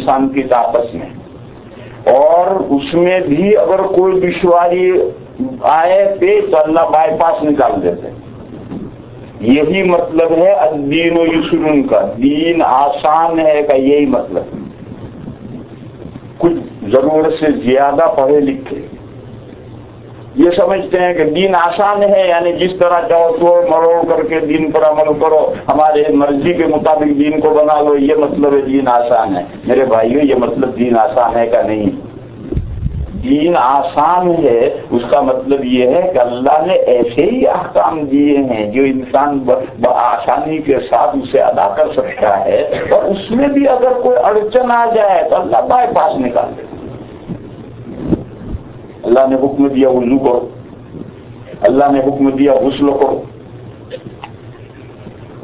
انسان کی طاقت میں، اور اس میں بھی اگر کوئی دشواری آئے پیش تو اللہ بائی پاس نکال دیتے ہیں۔ یہی مطلب ہے الدین و یسر کا، دین آسان ہے کا یہی مطلب۔ کچھ ضرورت سے زیادہ پڑھے لکھے یہ سمجھتے ہیں کہ دین آسان ہے، یعنی جس طرح چاہو تو مروڑ کر کے دین پر عمل کرو، ہمارے مرضی کے مطابق دین کو بنا لو، یہ مطلب ہے دین آسان ہے۔ میرے بھائیو، یہ مطلب دین آسان ہے کا نہیں۔ دین آسان ہے اس کا مطلب یہ ہے کہ اللہ نے ایسے ہی احکام دیے ہیں جو انسان بآسانی کے ساتھ اسے ادا کر سکتا ہے، اور اس میں بھی اگر کوئی اڑچن آ جائے تو اللہ بائی پاس نکال دے۔ اللہ نے حکم دیا وضو کرو، اللہ نے حکم دیا غسل کرو،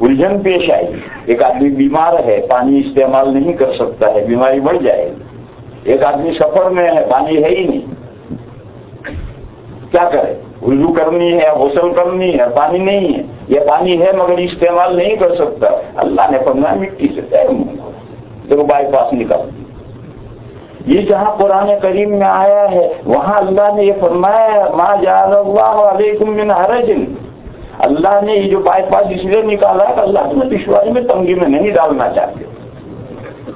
الجھن پیش آئی، ایک آدمی بیمار ہے، پانی استعمال نہیں کر سکتا ہے، بیماری بڑھ جائے گی۔ ایک آدمی سفر میں ہے، پانی ہے ہی نہیں، کیا کرے؟ وضو کرنی ہے، غسل کرنی ہے، پانی نہیں ہے، یہ پانی ہے مگر استعمال نہیں کر سکتا۔ اللہ نے فرمایا مٹی سے تیمم کرو، دیکھو بائی پاس نکال۔ یہ جہاں قرآن کریم میں آیا ہے وہاں اللہ نے یہ فرمایا ما جعل اللہ علیکم من حرج، اللہ نے یہ جو بائی پاس اس لیے نکالا کہ اللہ تمہیں دشواری میں تنگی میں نہیں ڈالنا چاہتے۔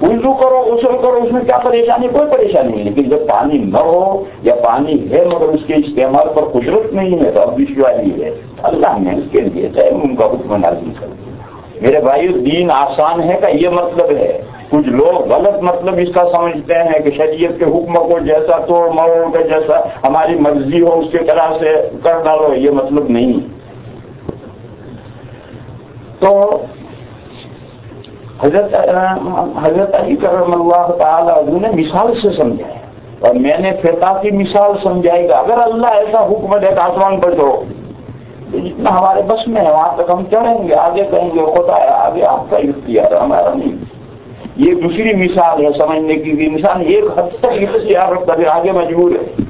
وضو کرو، غسل کرو، اس میں کیا پریشانی؟ کوئی پریشانی نہیں، لیکن جب پانی نہ ہو یا پانی ہے مگر اس کے استعمال پر قدرت نہیں ہے تو اب دشواری ہے، اللہ نے اس کے لیے تیمم کا حکم نازل کر دیا۔ میرے بھائیو، دین آسان ہے کا یہ مطلب ہے۔ کچھ لوگ غلط مطلب اس کا سمجھتے ہیں کہ شریعت کے حکم کو جیسا توڑ مروڑ کے جیسا ہماری مرضی ہو اس کے طرح سے کر ڈالو، یہ مطلب نہیں۔ تو حضرت علی کرم اللہ تعالی نے مثال سے سمجھایا، اور میں نے فقہ کی مثال سمجھائی کہ اگر اللہ ایسا حکم دے کہ آسمان پر چڑھو، جتنا ہمارے بس میں ہے وہاں تک ہم چڑھیں گے، آگے کہیں گے خدا ہے، آگے آپ کا اختیار ہے، ہمارا نہیں۔ یہ دوسری مثال ہے سمجھنے کی کہ انسان ایک حد تک اختیار رکھتا ہے، آگے مجبور ہے۔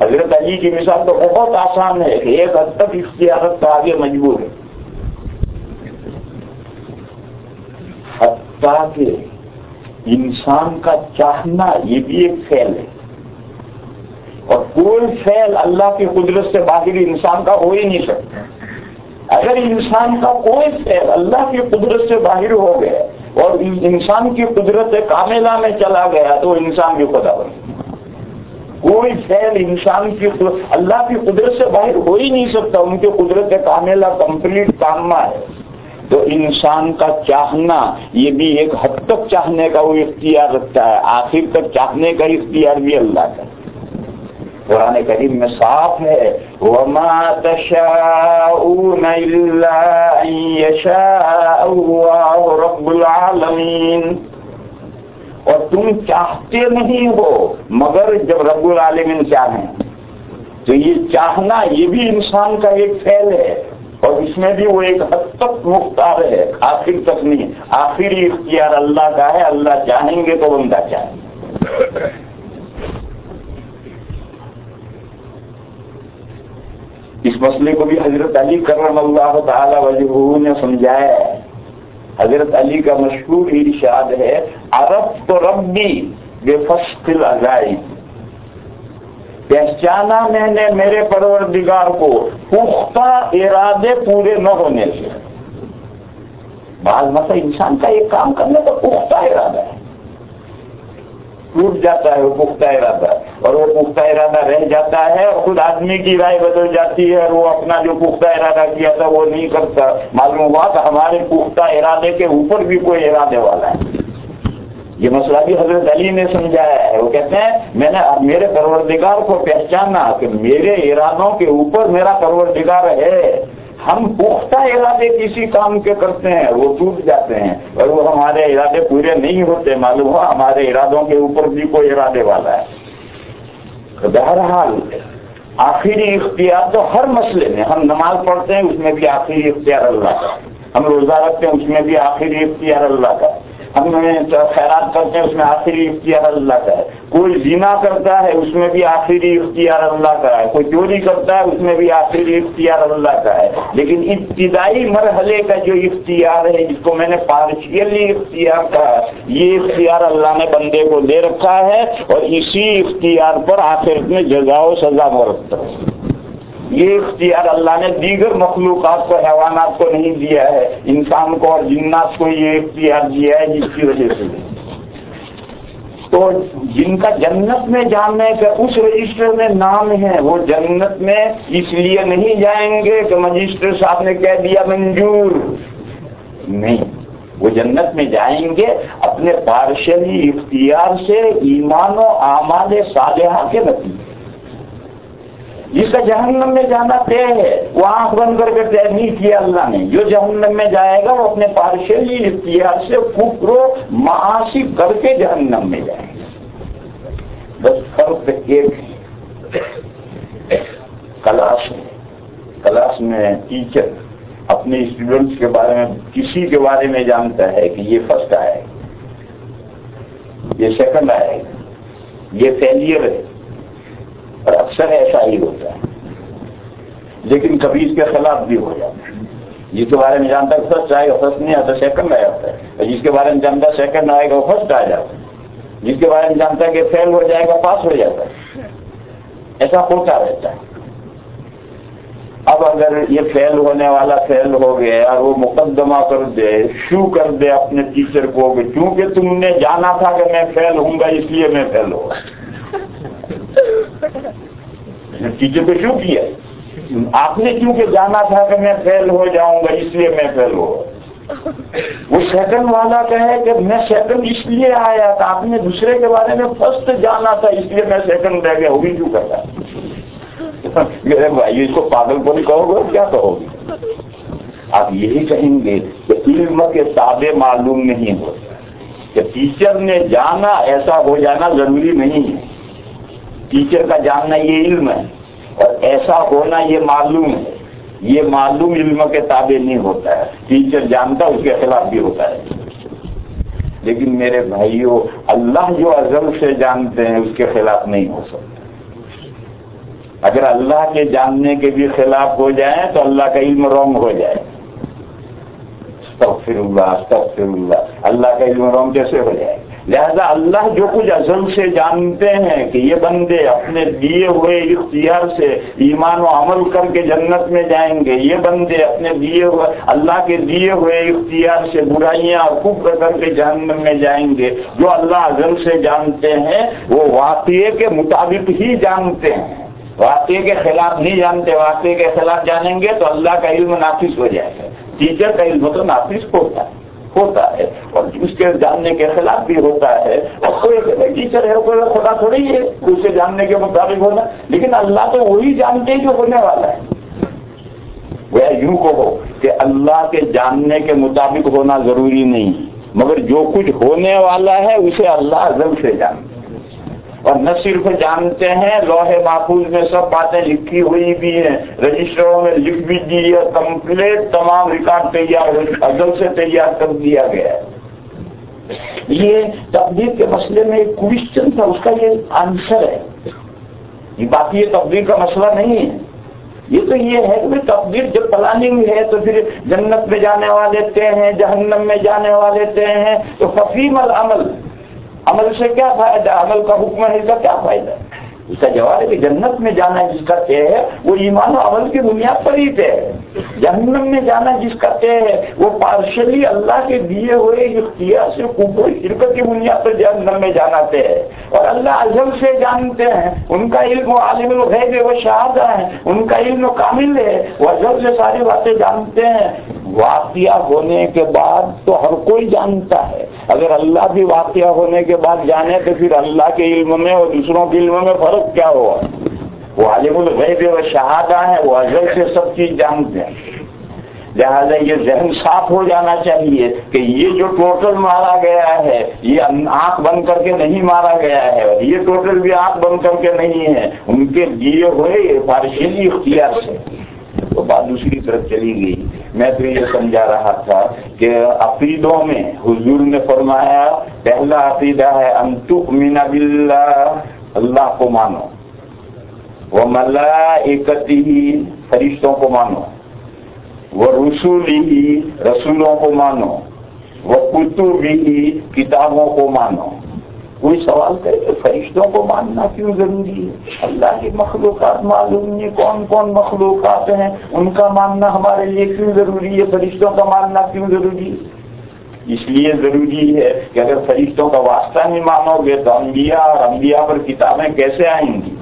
حضرت علی کی مثال تو بہت آسان ہے کہ ایک حد تک اختیار رکھتا، آگے مجبور ہے۔ حتیٰ کہ انسان کا چاہنا یہ بھی ایک فعل ہے، اور کوئی فعل اللہ کی قدرت سے باہر انسان کا ہو ہی نہیں سکتا۔ اگر انسان کا کوئی فعل اللہ کی قدرت سے باہر ہو گیا اور انسان کی قدرت کاملہ میں چلا گیا تو انسان بھی خدا بن گیا۔ کوئی فعل انسان کی اللہ کی قدرت سے باہر ہو ہی نہیں سکتا، ان کی قدرت کاملہ کمپلیٹ تامہ ہے۔ تو انسان کا چاہنا یہ بھی ایک حد تک چاہنے کا وہ اختیار رکھتا ہے، آخر تک چاہنے کا اختیار بھی اللہ کا۔ قرآن کریم میں صاف ہے وَمَا تَشَاءُونَ إِلَّا أَن يَشَاءَ اللَّهُ رَبُّ الْعَالَمِينَ، اور تم چاہتے نہیں ہو مگر جب رب العالمین چاہیں۔ تو یہ چاہنا یہ بھی انسان کا ایک فعل ہے، اور اس میں بھی وہ ایک حد تک مختار ہے، آخر تک نہیں۔ آخری اختیار اللہ کا ہے، اللہ چاہیں گے تو بندہ چاہے۔ اس مسئلے کو بھی حضرت علی کرم اللہ تعالی وجہہ نے سمجھایا ہے۔ حضرت علی کا مشہور ارشاد ہے عرفت ربی بفسق العزائم، پہچانا میں نے میرے پروردگار کو پختہ ارادے پورے نہ ہونے سے۔ بعض مثلا انسان کا ایک کام کرنے کا پختہ ارادہ ہے، ٹوٹ جاتا ہے وہ پختہ ارادہ، اور وہ پختہ ارادہ رہ جاتا ہے، اور خود آدمی کی رائے بدل جاتی ہے اور وہ اپنا جو پختہ ارادہ کیا تھا وہ نہیں کرتا۔ معلوم ہوا کہ ہمارے پختہ ارادے کے اوپر بھی کوئی ارادے والا ہے۔ یہ مسئلہ بھی حضرت علی نے سمجھایا ہے۔ وہ کہتے ہیں میں نے میرے پروردگار کو پہچانا کہ میرے ارادوں کے اوپر میرا پروردگار ہے۔ ہم پختہ ارادے کسی کام کے کرتے ہیں وہ ٹوٹ جاتے ہیں، اور وہ ہمارے ارادے پورے نہیں ہوتے، معلوم ہوا ہمارے ارادوں کے اوپر بھی کوئی ارادے والا ہے۔ بہرحال آخری اختیار تو ہر مسئلے میں، ہم نماز پڑھتے ہیں اس میں بھی آخری اختیار اللہ کا، ہم روزہ رکھتے ہیں اس میں بھی آخری اختیار اللہ کا، ہم خیرات کرتے ہیں اس میں آخری اختیار اللہ کا ہے، کوئی زنا کرتا ہے اس میں بھی آخری اختیار اللہ کا ہے، کوئی چوری کرتا ہے اس میں بھی آخری اختیار اللہ کا ہے، لیکن ابتدائی مرحلے کا جو اختیار ہے جس کو میں نے پارشیلی اختیار کہا، یہ اختیار اللہ نے بندے کو دے رکھا ہے اور اسی اختیار پر آخرت میں جزا و سزا مرتب ہے۔ یہ اختیار اللہ نے دیگر مخلوقات کو، حیوانات کو نہیں دیا ہے، انسان کو اور جنات کو یہ اختیار دیا ہے جس کی وجہ سے تو جن کا جنت میں جانے کا اس رجسٹر میں نام ہے وہ جنت میں اس لیے نہیں جائیں گے کہ مجسٹر صاحب نے کہہ دیا منظور، نہیں، وہ جنت میں جائیں گے اپنے پارشلی اختیار سے ایمان و اعمال صالحہ کے نتیجے۔ جس کا جہنم میں جانا طے ہے وہ آنکھ بند کر کے طے نہیں کیا اللہ نے، جو جہنم میں جائے گا وہ اپنے پارشلی اختیار سے کفر و معاصی کر کے جہنم میں جائے گا۔ بس فرق ایک ہے، کلاس میں ٹیچر اپنے اسٹوڈنٹس کے بارے میں کسی کے بارے میں جانتا ہے کہ یہ فرسٹ آئے گا، یہ سیکنڈ آئے گا، یہ فیلئر ہے، اور اکثر ایسا ہی ہوتا ہے، لیکن کبھی اس کے خلاف بھی ہو جاتا ہے۔ جس کے بارے میں جانتا ہے فرسٹ آئے گا، فرسٹ نہیں آتا سیکنڈ آ جاتا ہے، اور جس کے بارے میں جانتا ہے سیکنڈ آئے گا وہ فرسٹ آ جاتا ہے، جس کے بارے میں جانتا ہے کہ فیل ہو جائے گا پاس ہو جاتا ہے، ایسا ہوتا رہتا ہے۔ اب اگر یہ فیل ہونے والا فیل ہو گیا اور وہ مقدمہ کر دے، شو کر دے اپنے ٹیچر کو کہ چونکہ تم نے جانا تھا کہ میں فیل ہوں گا اس لیے میں فیل ہوں گا، ٹیچر پہ شو کیا، آپ نے کیونکہ جانا تھا کہ میں فیل ہو جاؤں گا اس لیے میں فیل ہوں گا۔ وہ سیکنڈ والا کہے کہ میں سیکنڈ اس لیے آیا تھا، آپ نے دوسرے کے بارے میں فرسٹ جانا تھا اس لیے میں سیکنڈ رہ گیا، وہ بھی کیوں کرتا ہے؟ میرے بھائی اس کو پاگل کو نہیں کہو گے، کیا کہو گے؟ آپ یہی کہیں گے کہ علم کے تابع معلوم نہیں ہوتا، کہ ٹیچر نے جانا ایسا ہو جانا ضروری نہیں ہے، ٹیچر کا جاننا یہ علم ہے اور ایسا ہونا یہ معلوم ہے، یہ معلوم علم کے تابع نہیں ہوتا ہے، ٹیچر جانتا اس کے خلاف بھی ہوتا ہے۔ لیکن میرے بھائیوں، اللہ جو ازل سے جانتے ہیں اس کے خلاف نہیں ہو سکتا۔ اگر اللہ کے جاننے کے بھی خلاف ہو جائیں تو اللہ کا علم رونگ ہو جائے۔ استغفر اللہ استغفر اللہ، اللہ کا علم رونگ کیسے ہو جائے؟ لہذا اللہ جو کچھ ازل سے جانتے ہیں کہ یہ بندے اپنے دیے ہوئے اختیار سے ایمان و عمل کر کے جنت میں جائیں گے، یہ بندے اپنے دیے ہوئے اللہ کے دیے ہوئے اختیار سے برائیاں اور کفر کر کے جہنم میں جائیں گے، جو اللہ ازل سے جانتے ہیں وہ واقعے کے مطابق ہی جانتے ہیں، واقعے کے خلاف نہیں جانتے۔ واقعے کے خلاف جانیں گے تو اللہ کا علم ناقص ہو جائے گا۔ ٹیچر کا علم تو ناقص ہوتا ہے اور اس کے جاننے کے خلاف بھی ہوتا ہے، اور کوئی ٹیچر ہے کوئی خدا تھوڑی ہے اسے جاننے کے مطابق ہونا، لیکن اللہ تو وہی جانتے جو ہونے والا ہے۔ وہ یوں کہو کہ اللہ کے جاننے کے مطابق ہونا ضروری نہیں، مگر جو کچھ ہونے والا ہے اسے اللہ ازل سے جانتا ہے، اور نہ صرف جانتے ہیں، لوح محفوظ میں سب باتیں لکھی ہوئی بھی ہیں، رجسٹروں میں لکھ بھی دی ہے، کمپلیٹ تمام ریکارڈ تیار ازل سے تیار کر دیا گیا ہے۔ یہ تقدیر کے مسئلے میں ایک کوشچن تھا، اس کا یہ آنسر ہے، یہ باقی یہ تقدیر کا مسئلہ نہیں ہے۔ یہ تو یہ ہے کہ تقدیر جب پلاننگ ہے تو پھر جنت میں جانے والے طے ہیں، جہنم میں جانے والے طے ہیں، تو ففیم العمل، عمل سے کیا فائدہ؟ عمل کا حکم ہے، اس کا کیا فائدہ؟ اس کا جواب ہے کہ جنت میں جانا جس کا طے ہے وہ ایمان و عمل کی بنیاد پر ہی طے ہے، جہنم میں جانا جس کا طے ہے وہ پارشلی اللہ کے دیے ہوئے اختیار سے کفر و شرک کی بنیاد پر جہنم میں جانا طے ہے۔ اور اللہ ازل سے جانتے ہیں، ان کا علم عالم الغیب و شہادہ ہے، ان کا علم کامل ہے، وہ ازل سے ساری باتیں جانتے ہیں۔ واقعہ ہونے کے بعد تو ہر کوئی جانتا ہے، اگر اللہ بھی واقعہ ہونے کے بعد جانے تو پھر اللہ کے علم میں اور دوسروں کے علم میں فرق کیا ہوا؟ وہ عالم الغیب و شہادہ ہے، وہ ازل سے سب چیز جانتے ہیں۔ لہذا یہ ذہن صاف ہو جانا چاہیے کہ یہ جو ٹوٹل مارا گیا ہے یہ آنکھ بند کر کے نہیں مارا گیا ہے، اور یہ ٹوٹل بھی آنکھ بند کر کے نہیں ہے، ان کے دیے ہوئے پارشلی اختیار سے۔ تو بات دوسری طرف چلی گئی، میں تو یہ سمجھا رہا تھا کہ عقیدوں میں حضور نے فرمایا پہلا عقیدہ ہے ان تؤمن باللہ، اللہ کو مانو، وملائکتہ، فرشتوں کو مانو، ورسولہ، رسولوں کو مانو، وکتبہ، کتابوں کو مانو۔ کوئی سوال کرے کہ فرشتوں کو ماننا کیوں ضروری ہے؟ اللہ کی مخلوقات معلوم نہیں کون کون مخلوقات ہیں، ان کا ماننا ہمارے لیے کیوں ضروری ہے؟ فرشتوں کا ماننا کیوں ضروری ہے؟ اس لیے ضروری ہے کہ اگر فرشتوں کا واسطہ نہیں مانو گے تو انبیاء اور انبیاء پر کتابیں کیسے آئیں گی؟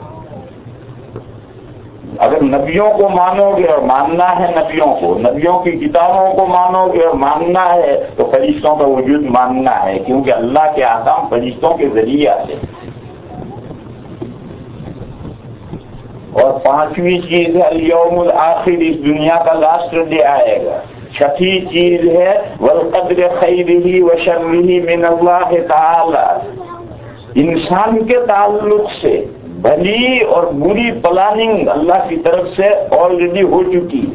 اگر نبیوں کو مانو گے اور ماننا ہے نبیوں کو، نبیوں کی کتابوں کو مانو گے اور ماننا ہے تو فرشتوں کا وجود ماننا ہے، کیونکہ اللہ کے احکام فرشتوں کے ذریعے آتے ہیں۔ اور پانچویں چیز ہے الیوم الآخر، اس دنیا کا لاسٹ ڈے آئے گا۔ چھٹی چیز ہے والقدر خیرہ وشرہ من اللہ تعالی، انسان کے تعلق سے بھلی اور بری پلاننگ اللہ کی طرف سے آلریڈی ہو چکی ہے۔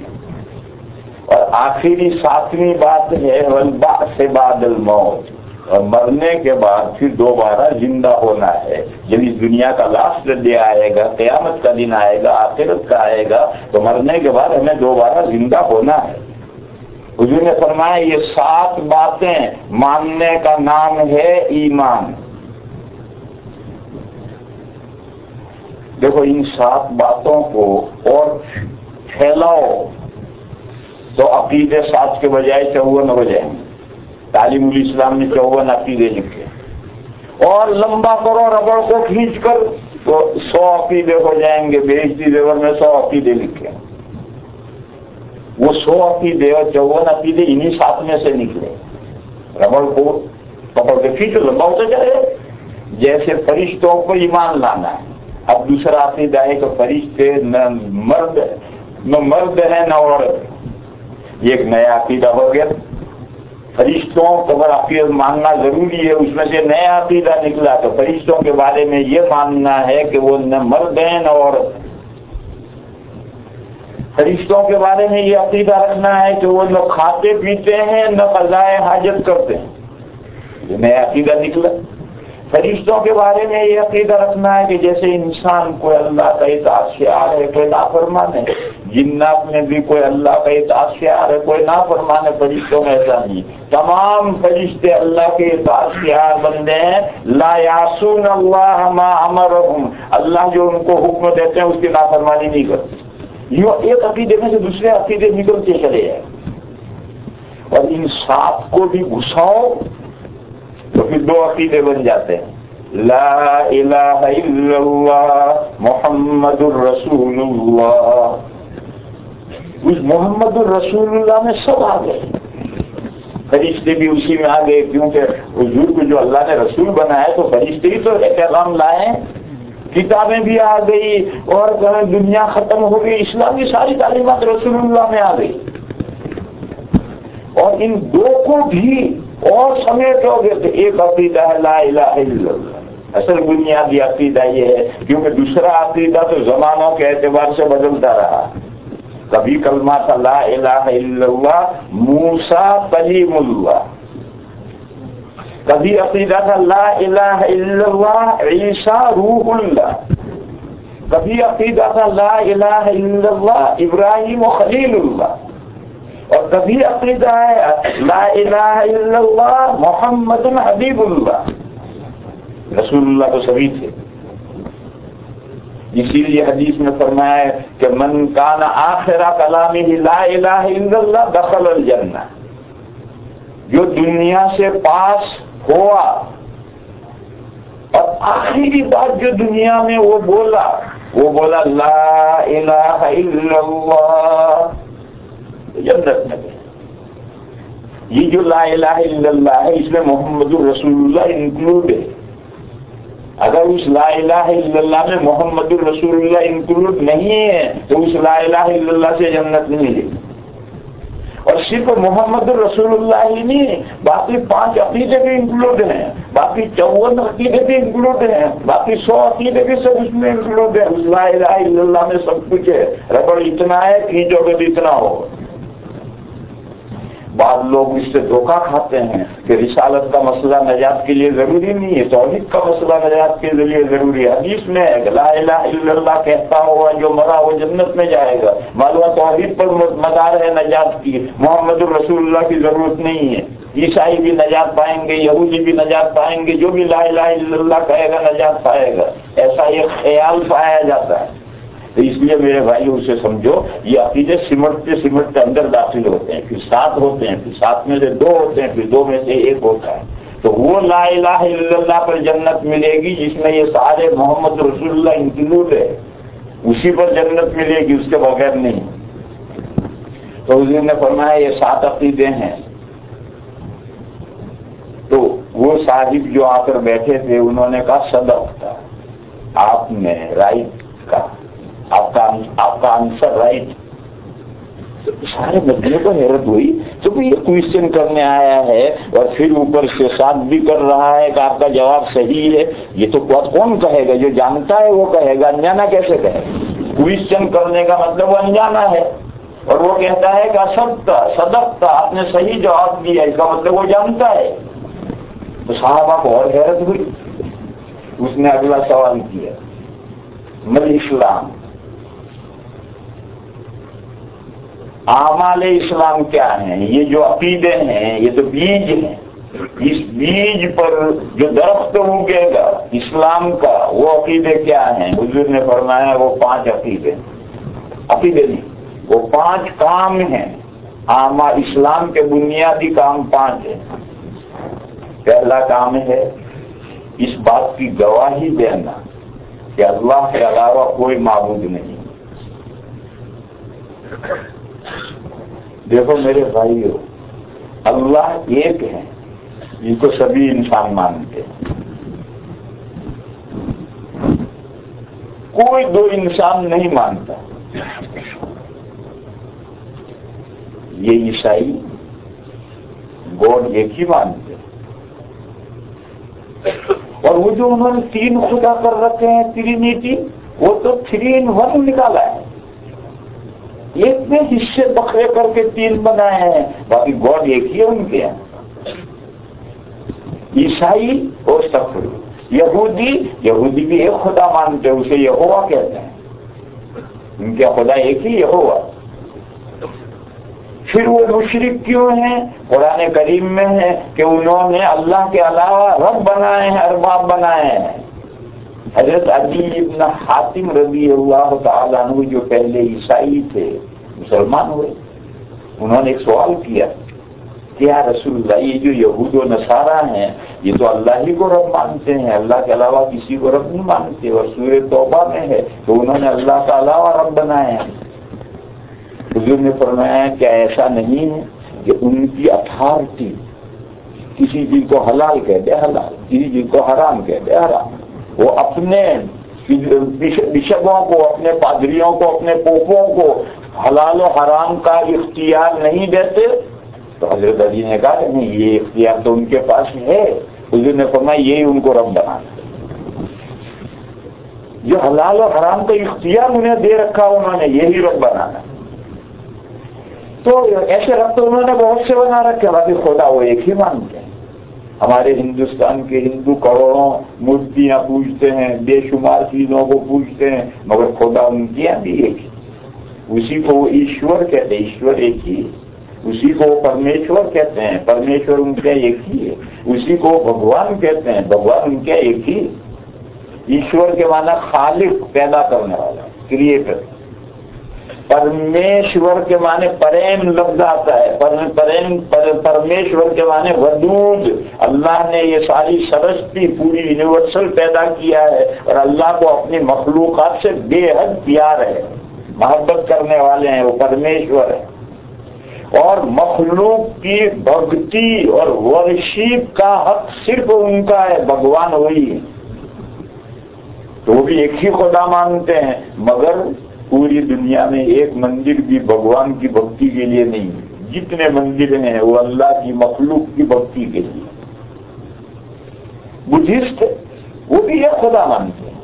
اور آخری ساتویں بات ہے والبعث بعد الموت، اور مرنے کے بعد پھر دوبارہ زندہ ہونا ہے۔ جب اس دنیا کا لاسٹ ڈے آئے گا، قیامت کا دن آئے گا، آخرت کا آئے گا، تو مرنے کے بعد ہمیں دوبارہ زندہ ہونا ہے۔ حضور نے فرمایا یہ 7 باتیں ماننے کا نام ہے ایمان۔ دیکھو ان 7 باتوں کو اور پھیلاؤ تو عقیدے 7 کے بجائے 54 ہو جائیں گے۔ تعلیم الاسلام نے 54 عقیدے لکھے، اور لمبا کرو ربڑ کو کھینچ کر تو 100 عقیدے ہو جائیں گے۔ بہشتی زیور میں 100 عقیدے لکھے، وہ 100 عقیدے اور 54 عقیدے انہی 7 میں سے نکلے۔ ربڑ کو پکڑ کے کھینچو لمبا ہوتا جائے۔ جیسے فرشتوں کو ایمان لانا ہے۔ اب دوسرا عقیدہ ہے کہ فرشتے نہ مرد ہے نہ عورت، یہ ایک نیا عقیدہ ہو گیا۔ فرشتوں کو اگر عقیدہ ماننا ضروری ہے، اس میں سے نیا عقیدہ نکلا تو فرشتوں کے بارے میں یہ ماننا ہے کہ وہ نہ مرد ہیں نہ عورت۔ فرشتوں کے بارے میں یہ عقیدہ رکھنا ہے کہ وہ نہ کھاتے پیتے ہیں نہ قضائے حاجت کرتے ہیں، یہ نیا عقیدہ نکلا۔ فرشتوں کے بارے میں یہ عقیدہ رکھنا ہے کہ جیسے انسان کوئی اللہ کا اطاعت شعار ہے، کوئی نافرمان ہے، جنات میں بھی کوئی اللہ کا اطاعت شعار ہے، کوئی نافرمان ہے۔ فرشتوں میں ایسا نہیں، تمام فرشتے اللہ کے اطاعت شعار بندے ہیں۔ لا یعصون اللہ ما امرهم، اللہ جو ان کو حکم دیتے ہیں اس کی نافرمانی نہیں کرتے۔ یوں ایک عقیدے میں سے دوسرے عقیدے نکلتے چلے جائیں، اور ان 7 کو بھی گھساؤ تو پھر 2 عقیدے بن جاتے ہیں۔ لا الہ الا اللہ محمد الرسول اللہ، اس محمد الرسول اللہ میں سب آ گئے، فرشتے بھی اسی میں آ گئے، کیونکہ حضور کو جو اللہ نے رسول بنایا تو فرشتے ہی تو پیغام لائے، کتابیں بھی آ گئی، اور دنیا ختم ہو گئی، اسلامی ساری تعلیمات رسول اللہ میں آ گئی۔ اور ان 2 کو بھی اور سمیٹو گے تو ایک عقیدہ ہے لا الہ الا اللہ۔ اصل بنیادی عقیدہ یہ ہے، کیونکہ دوسرا عقیدہ تو زمانوں کے اعتبار سے بدلتا رہا۔ کبھی کلمہ تھا لا الہ الا اللہ موسیٰ کلیم اللہ، کبھی عقیدہ تھا لا الہ الا اللہ عیسیٰ روح اللہ، کبھی عقیدہ تھا لا الہ الا اللہ ابراہیم و خلیل اللہ، اور کبھی عقیدہ ہے لا الہ الا اللہ محمد حبیب اللہ۔ رسول اللہ تو سبھی تھے، اسی لیے حدیث میں فرمایا ہے کہ من کان آخر کلامہ لا الہ الا اللہ دخل الجنہ، جو دنیا سے پاس ہوا اور آخری بات جو دنیا میں وہ بولا لا الہ الا اللہ، جنت میں گئے۔ یہ جو لا الہ الا اللہ ہے اس میں محمد الرسول اللہ انکلوڈ ہے۔ اگر اس لا الہ الا اللہ میں محمد الرسول اللہ انکلوڈ نہیں ہے تو اس لا الہ الا اللہ سے جنت نہیں ملے گی۔ اور صرف محمد الرسول اللہ ہی نہیں، باقی 5 عقیدے بھی انکلوڈ ہیں، باقی 54 عقیدے بھی انکلوڈ ہیں، باقی 100 عقیدے بھی سب اس میں انکلوڈ ہیں۔ اس لا الہ الا اللہ میں سب کچھ ہے، ربڑ اتنا ہے کھینچو گے بھی اتنا ہوگا۔ بعض لوگ اس سے دھوکہ کھاتے ہیں کہ رسالت کا مسئلہ نجات کے لیے ضروری نہیں ہے، توحید کا مسئلہ نجات کے لیے ضروری ہے۔ حدیث میں ہے کہ لا الہ الا اللہ کہتا ہوا جو مرا وہ جنت میں جائے گا۔ معلوم توحید پر مدار ہے نجات کی، محمد الرسول اللہ کی ضرورت نہیں ہے۔ عیسائی بھی نجات پائیں گے، یہودی بھی نجات پائیں گے، جو بھی لا الہ الا اللہ کہے گا نجات پائے گا، ایسا ایک خیال پایا جاتا ہے۔ تو اس لیے میرے بھائی اسے سمجھو، یہ عقیدے سمٹتے سمٹتے اندر داخل ہوتے ہیں، پھر 7 ہوتے ہیں، پھر 7 میں سے 2 ہوتے ہیں، پھر 2 میں سے 1 ہوتا ہے۔ تو وہ لا الہ الا اللہ پر جنت ملے گی جس میں یہ سارے محمد رسول اللہ انکلوڈ ہے، اسی پر جنت ملے گی، اس کے بغیر نہیں۔ تو حضور نے فرمایا یہ 7 عقیدے ہیں۔ تو وہ صاحب جو آ کر بیٹھے تھے انہوں نے کہا صدقتا، آپ نے رائٹ کہا، آپ کا آنسر رائٹ۔ سارے مدینے کو حیرت ہوئی تو یہ کوشچن کرنے آیا ہے اور پھر اوپر سے ساتھ بھی کر رہا ہے کہ آپ کا جواب صحیح ہے، یہ تو کون کہے گا؟ جو جانتا ہے وہ کہے گا، انجانا کیسے کہے گا؟ کوشچن کرنے کا مطلب وہ انجانا ہے، اور وہ کہتا ہے کہ صدقتا، آپ نے صحیح جواب دیا، اس کا مطلب وہ جانتا ہے۔ تو صحابہ کو اور حیرت ہوئی۔ اس نے اگلا سوال کیا، مل اسلام، اعمال اسلام کیا ہیں؟ یہ جو عقیدے ہیں یہ تو بیج ہیں، اس بیج پر جو درخت اگے گا اسلام کا وہ عقیدے کیا ہیں؟ حضور نے فرمایا وہ 5 عقیدے نہیں، وہ 5 کام ہیں۔ اسلام کے بنیادی کام 5 ہیں۔ پہلا کام ہے اس بات کی گواہی دینا کہ اللہ کے علاوہ کوئی معبود نہیں۔ دیکھو میرے بھائیو، اللہ ایک ہے جن کو سبھی انسان مانتے ہیں، کوئی 2 انسان نہیں مانتا۔ یہ عیسائی گاڈ ایک ہی مانتے، اور وہ جو انہوں نے 3 خدا کر رکھے ہیں، ٹرینیٹی، وہ تو 3 in 1 نکالا ہے۔ ایک میں حصے بکھرے کر کے 3 بنائے ہیں، باقی گاڈ ایک ہی ہے ان کے یہاں۔ عیسائی اور سفر، یہودی بھی ایک خدا مانتے ہیں، اسے یہوہ کہتے ہیں، ان کے خدا ایک ہی یہوہ۔ پھر وہ مشرک کیوں ہیں؟ قرآن کریم میں ہے کہ انہوں نے اللہ کے علاوہ رب بنائے ہیں، ارباب بنائے ہیں۔ حضرت عدی ابن حاتم رضی اللہ تعالیٰ عنہ جو پہلے عیسائی تھے مسلمان ہوئے، انہوں نے ایک سوال کیا کہ یا رسول اللہ، یہ جو یہود و نصارہ ہیں یہ تو اللہ ہی کو رب مانتے ہیں، اللہ کے علاوہ کسی کو رب نہیں مانتے، اور سورہ توبہ میں ہے تو انہوں نے اللہ کا علاوہ رب بنائے ہیں۔ حضور نے فرمایا کہ ایسا نہیں ہے کہ ان کی اتھارٹی کسی چیز کو حلال کہہ دے حلال، کسی چیز کو حرام کہہ دے حرام۔ وہ اپنے بشپوں کو، اپنے پادریوں کو، اپنے پوپوں کو حلال و حرام کا اختیار نہیں دیتے۔ تو حضرت علی نے کہا کہ نہیں، یہ اختیار تو ان کے پاس ہے۔ حضور نے فرمایا یہی ان کو رب بنانا، جو حلال و حرام کا اختیار انہیں دے رکھا انہوں نے، یہی رب بنانا۔ تو ایسے رب تو انہوں نے بہت سے بنا رکھے، باقی خدا وہ ایک ہی مانتے ہیں۔ ہمارے ہندوستان کے ہندو کروڑوں مورتیاں پوجتے ہیں، بے شمار چیزوں کو پوجتے ہیں، مگر خدا ان کی بھی ایک ہی، اسی کو وہ ایشور کہتے ہیں، ایشور ایک ہی ہے۔ اسی کو وہ پرمیشور کہتے ہیں، پرمیشور ان کا ایک ہی ہے۔ اسی کو بھگوان کہتے ہیں، بھگوان ان کا ایک ہی ہے۔ ایشور کے معنی خالق، پیدا کرنے والا، کریٹر۔ پرمیشور کے معنی پریم لفظ آتا ہے، پرمیشور کے معنی ودود، اللہ نے یہ ساری سرشتی پوری یونیورسل پیدا کیا ہے، اور اللہ کو اپنی مخلوقات سے بے حد پیار ہے، محبت کرنے والے ہیں، وہ پرمیشور ہے۔ اور مخلوق کی بھکتی اور ورشپ کا حق صرف ان کا ہے، بھگوان وہی ہے۔ تو وہ بھی ایک ہی خدا مانتے ہیں، مگر پوری دنیا میں ایک مندر بھی بھگوان کی بھکتی کے لیے نہیں ہے، جتنے مندر ہیں وہ اللہ کی مخلوق کی بھکتی کے لیے۔ بدھسٹ وہ بھی ایک خدا مانتے ہیں،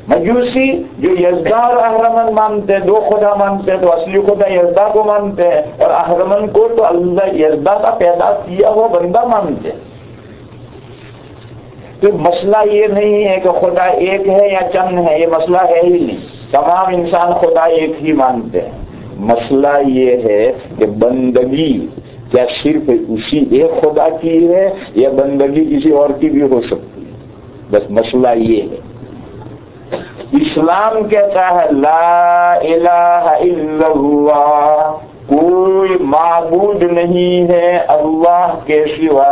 مجوسی جو یزدا اور اہرمن مانتے ہیں، دو خدا مانتے ہیں، تو اصلی خدا یزدا کو مانتے ہیں اور اہرمن کو تو اللہ یزدا کا پیدا کیا ہوا بندہ مانتے ہیں۔ تو مسئلہ یہ نہیں ہے کہ خدا ایک ہے یا چند ہے، یہ مسئلہ ہے ہی نہیں، تمام انسان خدا ایک ہی مانتے ہیں۔ مسئلہ یہ ہے کہ بندگی کیا صرف اسی ایک خدا کی ہے یا بندگی کسی اور کی بھی ہو سکتی ہے، بس مسئلہ یہ ہے۔ اسلام کہتا ہے لا الہ الا اللہ، کوئی معبود نہیں ہے اللہ کے سوا،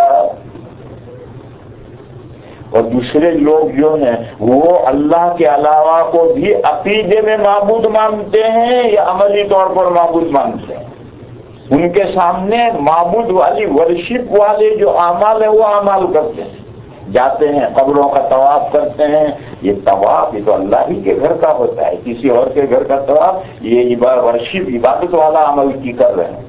اور دوسرے لوگ جو ہیں وہ اللہ کے علاوہ کو بھی عقیدے میں معبود مانتے ہیں یا عملی طور پر معبود مانتے ہیں۔ ان کے سامنے معبود والی ورشپ والے جو اعمال ہیں وہ اعمال کرتے ہیں، جاتے ہیں قبروں کا طواف کرتے ہیں، یہ طواف یہ تو اللہ ہی کے گھر کا ہوتا ہے، کسی اور کے گھر کا طواف یہ ورشپ عبادت والا عمل کی کر رہے ہیں۔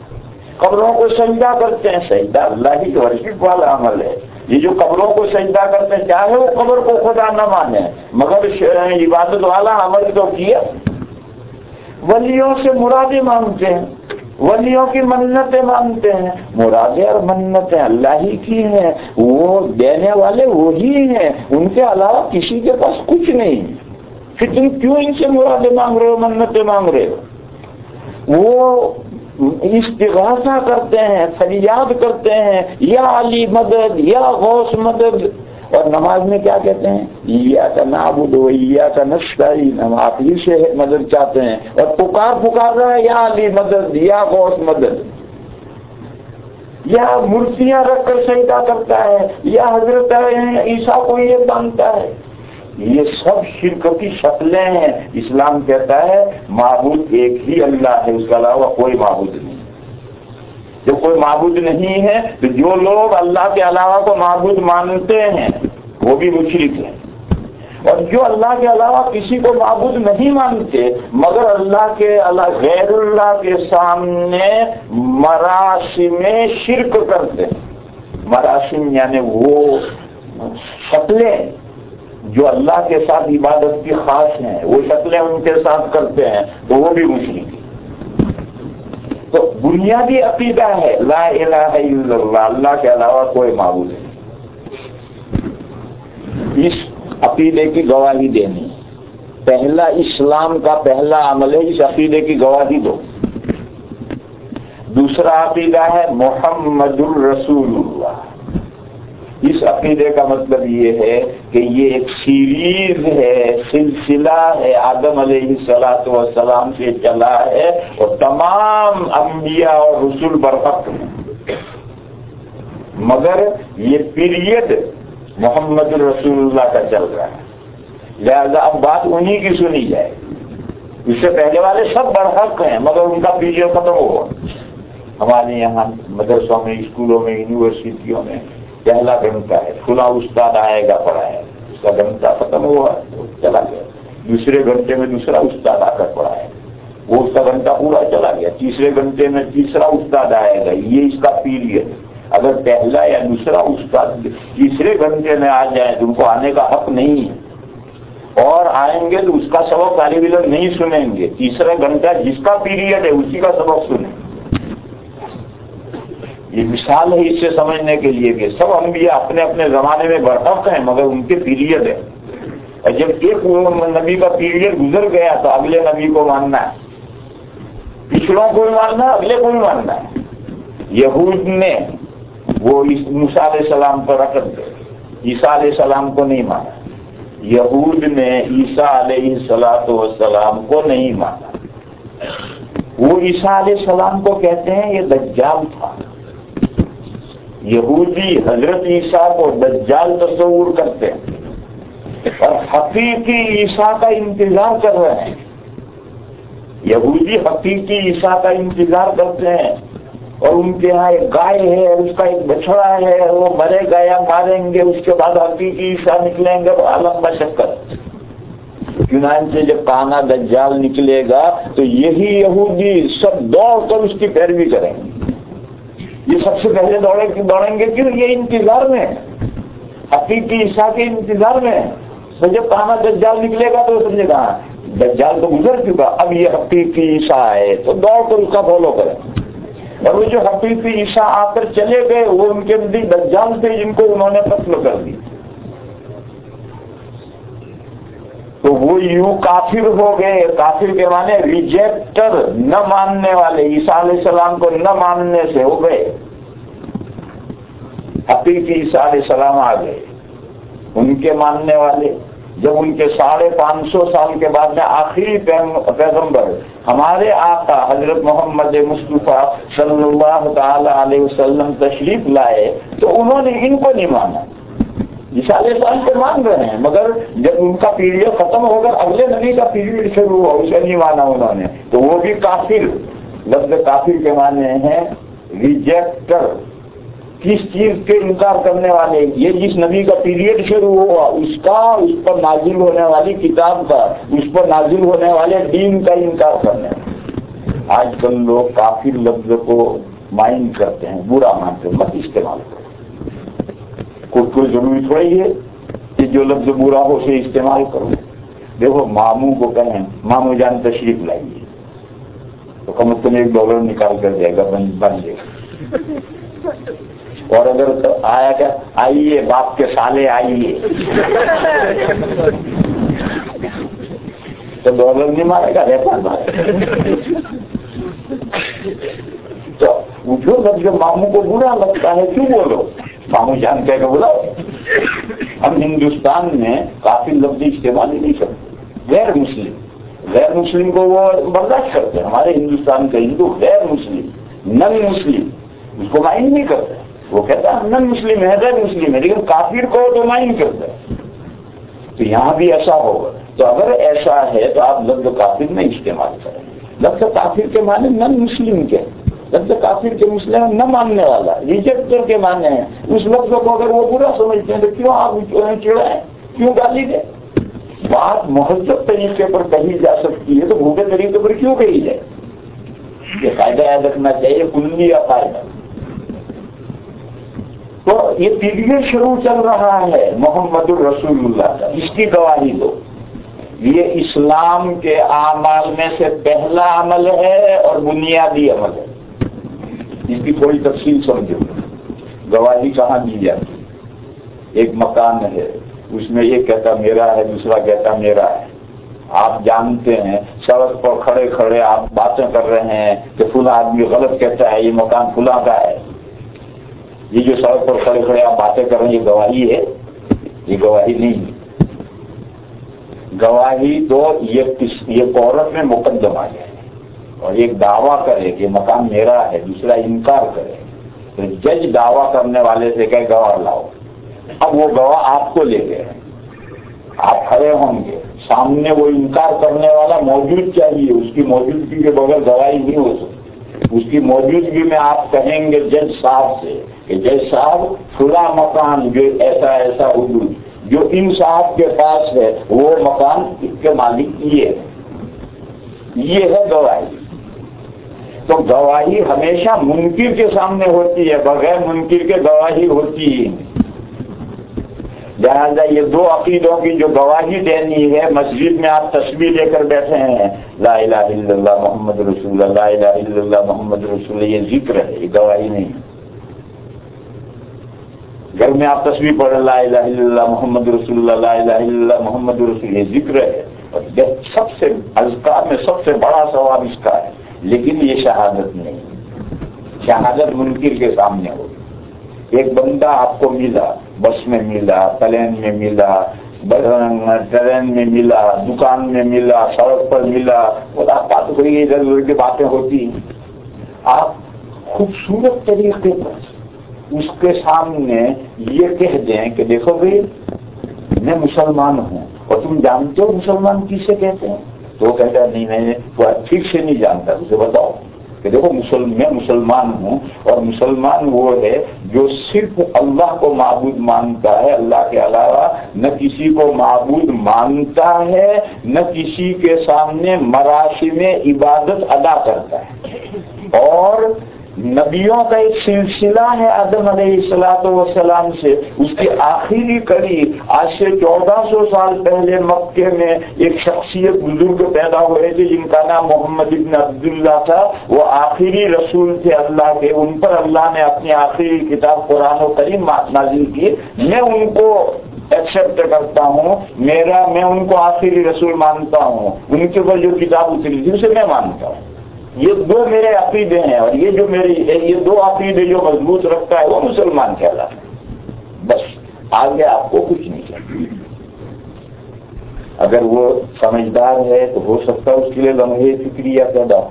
قبروں کو سجدہ کرتے ہیں، سجدہ اللہ ہی کے ورشپ والا عمل ہے۔ یہ جو قبروں کو سجدہ کرتے ہیں چاہے وہ قبر کو خدا نہ مانے مگر عبادت والا عمل تو کیا۔ ولیوں سے مرادیں مانگتے ہیں، ولیوں کی منتیں مانتے ہیں، مرادیں اور منتیں اللہ ہی کی ہیں، وہ دینے والے وہی ہیں، ان کے علاوہ کسی کے پاس کچھ نہیں۔ پھر تم کیوں ان سے مرادیں مانگ رہے ہو، منتیں مانگ رہے ہو؟ وہ استغاثہ کرتے ہیں، فریاد کرتے ہیں یا علی مدد یا غوث مدد، اور نماز میں کیا کہتے ہیں ایاک نعبد و ایاک نستعین، ہم آپ ہی سے مدد چاہتے ہیں، اور پکار رہا ہے یا علی مدد یا غوث مدد، یا مورتیاں رکھ کر سجدہ کرتا ہے یا حضرت عیسیٰ کو یہ مانتا ہے۔ یہ سب شرک کی شکلیں ہیں۔ اسلام کہتا ہے معبود ایک ہی اللہ ہے، اس کے علاوہ کوئی معبود نہیں۔ جب کوئی معبود نہیں ہے تو جو لوگ اللہ کے علاوہ کو معبود مانتے ہیں وہ بھی مشرک ہیں، اور جو اللہ کے علاوہ کسی کو معبود نہیں مانتے مگر اللہ کے غیر اللہ کے سامنے مراسم شرک کرتے ہیں۔ مراسم یعنی وہ شکلیں جو اللہ کے ساتھ عبادت کی خاص ہیں، وہ شکلیں ان کے ساتھ کرتے ہیں تو وہ بھی مشرک ہیں۔ تو بنیادی عقیدہ ہے لا الہ الا اللہ، اللہ کے علاوہ کوئی معبود نہیں۔ اس عقیدے کی گواہی دینی پہلا اسلام کا پہلا عمل ہے، اس عقیدے کی گواہی دو۔ دوسرا عقیدہ ہے محمد الرسول اللہ۔ اس عقیدے کا مطلب یہ ہے کہ یہ ایک سیریز ہے، سلسلہ ہے، آدم علیہ السلام سے چلا ہے اور تمام انبیاء اور رسول برحق ہیں، مگر یہ پیریڈ محمد الرسول اللہ کا چل رہا ہے، لہذا اب بات انہی کی سنی جائے۔ اس سے پہلے والے سب برحق ہیں مگر ان کا پیریڈ ختم ہوا۔ ہمارے یہاں مدرسوں میں، اسکولوں میں، یونیورسٹیوں میں پہلا گھنٹہ ہے، کھلا استاد آئے گا پڑھائے، اس کا گھنٹہ ختم ہوا چلا گیا، دوسرے گھنٹے میں دوسرا استاد آ کر پڑھائے، وہ اس کا گھنٹہ پورا چلا گیا، تیسرے گھنٹے میں تیسرا استاد آئے گا، یہ اس کا پیریڈ۔ اگر پہلا یا دوسرا استاد تیسرے گھنٹے میں آ جائے تو ان کو آنے کا حق نہیں ہے، اور آئیں گے تو اس کا سبق طالب علم نہیں سنیں گے، تیسرا گھنٹہ جس کا پیریڈ ہے اسی کا سبق سنیں۔ یہ مثال ہے اس سے سمجھنے کے لیے کہ سب انبیاء اپنے اپنے زمانے میں برحق ہیں مگر ان کے پیریڈ ہے، اور جب ایک نبی کا پیریڈ گزر گیا تو اگلے نبی کو ماننا ہے، پچھلوں کو بھی ماننا ہے، اگلے کو بھی ماننا ہے۔ یہود نے وہ موسیٰ علیہ السلام پر رکھ دے، عیسیٰ علیہ السلام کو نہیں مانا، یہود نے عیسیٰ علیہ السلام کو نہیں مانا۔ وہ عیسیٰ علیہ السلام کو کہتے ہیں یہ دجال تھا، یہودی حضرت عیسیٰ کو دجال تصور کرتے ہیں اور حقیقی عیسیٰ کا انتظار کر رہے ہیں۔ یہودی حقیقی عیسیٰ کا انتظار کرتے ہیں، اور ان کے یہاں ایک گائے ہے، اس کا ایک بچڑا ہے، وہ مرے گا یا ماریں گے، اس کے بعد حقیقی عیسیٰ نکلیں گے، تو عالم مشقت۔ چنانچہ جب کانا دجال نکلے گا تو یہی یہودی سب دوڑ کر اس کی پیروی کریں گے۔ یہ سب سے پہلے دوڑیں گے کیوں؟ یہ انتظار میں، حقیقی عیسیٰ کے انتظار میں، تو جب کہاں دجال نکلے گا تو سمجھے گا دجال تو گزر چکا، اب یہ حقیقی عیسیٰ ہے تو دوڑ کر اس کا فالو کریں. اور وہ جو حقیقی عیسیٰ آ کر چلے گئے وہ ان کے نزدیک دجال تھے جن کو انہوں نے قتل کر دی. تو وہ یوں کافر ہو گئے. کافر کے معنی ریجیکٹر، نہ ماننے والے. عیسیٰ علیہ السلام کو نہ ماننے سے ہو گئے. حقیقی عیسیٰ علیہ السلام آ گئے، ان کے ماننے والے. جب ان کے 550 سال کے بعد میں آخری پیغمبر ہمارے آقا حضرت محمد مصطفیٰ صلی اللہ تعالی علیہ وسلم تشریف لائے تو انہوں نے ان کو نہیں مانا. عیسیٰ علیہ السلام کو مان رہے ہیں مگر جب ان کا پیریڈ ختم ہو کر اگلے نبی کا پیریڈ شروع ہوا اسے نہیں مانا انہوں نے، تو وہ بھی کافر. لفظ کافر کے معنی ہیں ریجیکٹر. کس چیز کے انکار کرنے والے؟ یہ جس نبی کا پیریڈ شروع ہوا اس کا، اس پر نازل ہونے والی کتاب کا، اس پر نازل ہونے والے دین کا انکار کرنے. آج کل لوگ کافر لفظ کو مائنڈ کرتے ہیں، برا مانتے ہیں، مت استعمال کرو. کوئی ضروری تھوڑی ہے کہ جو لفظ برا ہو اسے استعمال کرو. دیکھو ماموں کو کہیں ماموں جان تشریف لائیے تو کم از کم $1 نکال کر جائے گا، بن جائے گا. اور اگر آیا کیا آئیے باپ کے سالے آئیے تو $1 نہیں مارے گا، رہتا مارے. تو جو لفظ ماموں کو برا لگتا ہے کیوں بولو؟ ماموں جان کہہ کے بلاؤ. ہم ہندوستان میں کافی لفظ استعمال ہی نہیں کرتے. غیر مسلم کو وہ برداشت کرتے ہیں. ہمارے ہندوستان کے ہندو غیر مسلم، نن مسلم اس کو مائنڈ نہیں کرتے. وہ کہتا ہے نن مسلم ہے، غیر مسلم ہے، لیکن کافر کو تو مائنڈ کرتا ہے. تو یہاں بھی ایسا ہوگا. تو اگر ایسا ہے تو آپ لفظ کافر نہیں استعمال کریں. لفظ کافر کے معنی نن مسلم کے، لفظ کافر کے مسلم نہ ماننے والا، ریجیکٹر کے معنی ہیں. اس لفظ کو اگر وہ برا سمجھتے ہیں تو کیوں آپ چڑھائیں، کیوں گالی دیں؟ بات مہذب طریقے پر کہی جا سکتی ہے تو بھوکے طریقے پر کیوں کہی جائے؟ یہ قاعدہ یاد رکھنا چاہیے، کلی یا قاعدہ. تو یہ پیریڈ شروع چل رہا ہے محمد الرسول اللہ کا، اس کی گواہی دو. یہ اسلام کے اعمال میں سے پہلا عمل ہے اور بنیادی عمل ہے. اس کی تھوڑی تفصیل سمجھو. گواہی کہاں دی جاتی؟ ایک مکان ہے، اس میں یہ کہتا میرا ہے، دوسرا کہتا میرا ہے. آپ جانتے ہیں سڑک پر کھڑے کھڑے آپ باتیں کر رہے ہیں کہ فلاں آدمی غلط کہتا ہے یہ مکان فلاں کا ہے. یہ جو سڑک پر کھڑے کھڑے آپ باتیں کر رہے ہیں یہ گواہی ہے؟ یہ گواہی نہیں. گواہی تو یہ عورت میں مقدم آ جائے اور ایک دعویٰ کرے کہ مکان میرا ہے، دوسرا انکار کرے تو جج دعویٰ کرنے والے سے کہے گواہ لاؤ. اب وہ گواہ آپ کو لے گئے، آپ کھڑے ہوں گے، سامنے وہ انکار کرنے والا موجود چاہیے. اس کی موجودگی کے بغیر گواہی نہیں ہو سکتی. اس کی موجودگی میں آپ کہیں گے جج صاحب سے کہ جج صاحب فلاں مکان جو ایسا ایسا حدود جو ان صاحب کے پاس ہے وہ مکان کے مالک یہ ہے گواہی. تو گواہی ہمیشہ منکر کے سامنے ہوتی ہے، بغیر منکر کے گواہی ہوتی ہی. لہٰذا یہ دو عقیدوں کی جو گواہی دینی ہے، مسجد میں آپ تسبیح لے کر بیٹھے ہیں لا الہ الا اللہ محمد رسول اللہ، لا الہ الا اللہ محمد رسول اللہ، یہ ذکر ہے، یہ گواہی نہیں. گھر میں آپ تسبیح پڑھ لا الہ الا اللہ محمد رسول اللہ، لا الہ الا اللہ محمد رسول، یہ ذکر ہے. اور سب سے اذکار میں سب سے بڑا ثواب اس کا ہے، لیکن یہ شہادت نہیں. شہادت منکر کے سامنے ہوگی. ایک بندہ آپ کو ملا، بس میں ملا، پلین میں ملا، ٹرین میں ملا، دکان میں ملا، سڑک پر ملا، بات ہوئی ادھر ادھر کی باتیں ہوتی. آپ خوبصورت طریقے پر اس کے سامنے یہ کہہ دیں کہ دیکھو بھائی میں مسلمان ہوں، اور تم جانتے ہو مسلمان کسے کہتے ہیں؟ تو وہ کہتا ہے نہیں وہ ٹھیک سے نہیں جانتا. اسے بتاؤ کہ دیکھو میں مسلمان ہوں، اور مسلمان وہ ہے جو صرف اللہ کو معبود مانتا ہے، اللہ کے علاوہ نہ کسی کو معبود مانتا ہے، نہ کسی کے سامنے مراسم عبادت ادا کرتا ہے، اور نبیوں کا ایک سلسلہ ہے آدم علیہ السلام سے، اس کی آخری کڑی آج سے 1400 سال پہلے مکے میں ایک شخصیت بزرگ پیدا ہوئے تھے جن کا نام محمد ابن عبداللہ تھا. وہ آخری رسول تھے اللہ کے، ان پر اللہ نے اپنی آخری کتاب قرآن و کریم نازل کی. میں ان کو ایکسپٹ کرتا ہوں، میں ان کو آخری رسول مانتا ہوں، ان کے اوپر جو کتاب اتری تھی اسے میں مانتا ہوں. یہ دو میرے عقیدے ہیں، اور یہ دو عقیدے جو مضبوط رکھتا ہے وہ مسلمان کہلاتا ہے. بس آگے آپ کو کچھ نہیں چاہیے. اگر وہ سمجھدار ہے تو ہو سکتا ہے اس کے لیے لمحے فکریہ پیدا ہو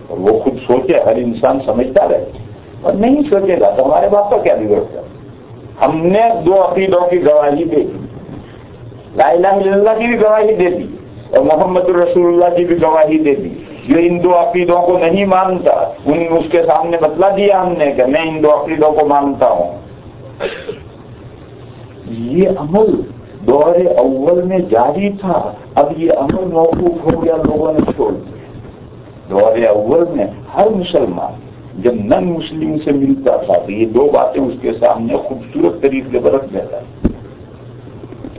اور وہ خود سوچے. ہر انسان سمجھدار ہے، اور نہیں سوچے گا تو ہمارے بات کا کیا بگڑتا ہے. ہم نے دو عقیدوں کی گواہی دے دی، لا الہ الا اللہ کی بھی گواہی دے دی اور محمد رسول اللہ کی بھی گواہی دے دی. جو ان دو عقیدوں کو نہیں مانتا اس کے سامنے بتلا دیا ہم نے کہ میں ان دو عقیدوں کو مانتا ہوں. یہ عمل دور اول میں جاری تھا، اب یہ عمل موقوف ہو گیا، لوگوں نے چھوڑ دیا. دور اول میں ہر مسلمان جب نن مسلم سے ملتا تھا تو یہ دو باتیں اس کے سامنے خوبصورت طریقے سے رکھ دیتا ہے،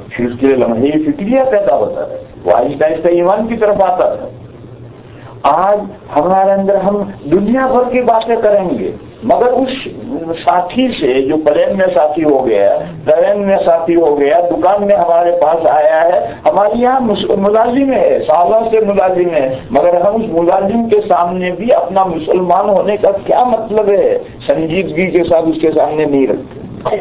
پھر اس کے لیے لمحے فکریہ پیدا ہوتا ہے، وہ آہستہ آہستہ ایمان کی طرف آتا تھا. آج ہمارے اندر ہم دنیا بھر کی باتیں کریں گے، مگر اس ساتھی سے جو پلین میں ساتھی ہو گیا، ٹرین میں ساتھی ہو گیا، دکان میں ہمارے پاس آیا ہے، ہمارے یہاں ملازم ہے، سالوں سے ملازم ہے، مگر ہم اس ملازم کے سامنے بھی اپنا مسلمان ہونے کا کیا مطلب ہے سنجیدگی کے ساتھ اس کے سامنے نہیں رکھتے.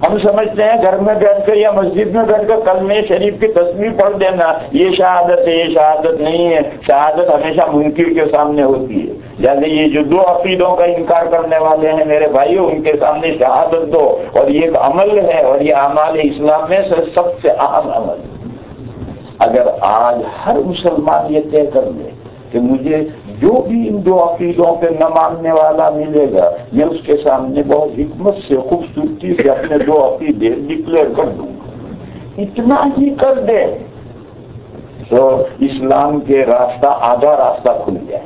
ہم سمجھتے ہیں گھر میں بیٹھ کر یا مسجد میں بیٹھ کر کلمہ شریف کی تصویر پڑھ دینا یہ شہادت ہے. یہ شہادت نہیں ہے، شہادت ہمیشہ منکر کے سامنے ہوتی ہے. جیسے یہ جو دو عقیدوں کا انکار کرنے والے ہیں میرے بھائیوں، ان کے سامنے شہادت دو، اور یہ ایک عمل ہے، اور یہ اعمال اسلام میں سب سے اہم عمل ہے. اگر آج ہر مسلمان یہ طے کر لے کہ مجھے جو بھی ان دو عقیدوں پہ نہ ماننے والا ملے گا میں اس کے سامنے بہت حکمت سے خوبصورتی سے اپنے دو عقیدے ڈکلیئر کر دوں گا، اتنا ہی کر دے تو اسلام کے آدھا راستہ کھل جائے.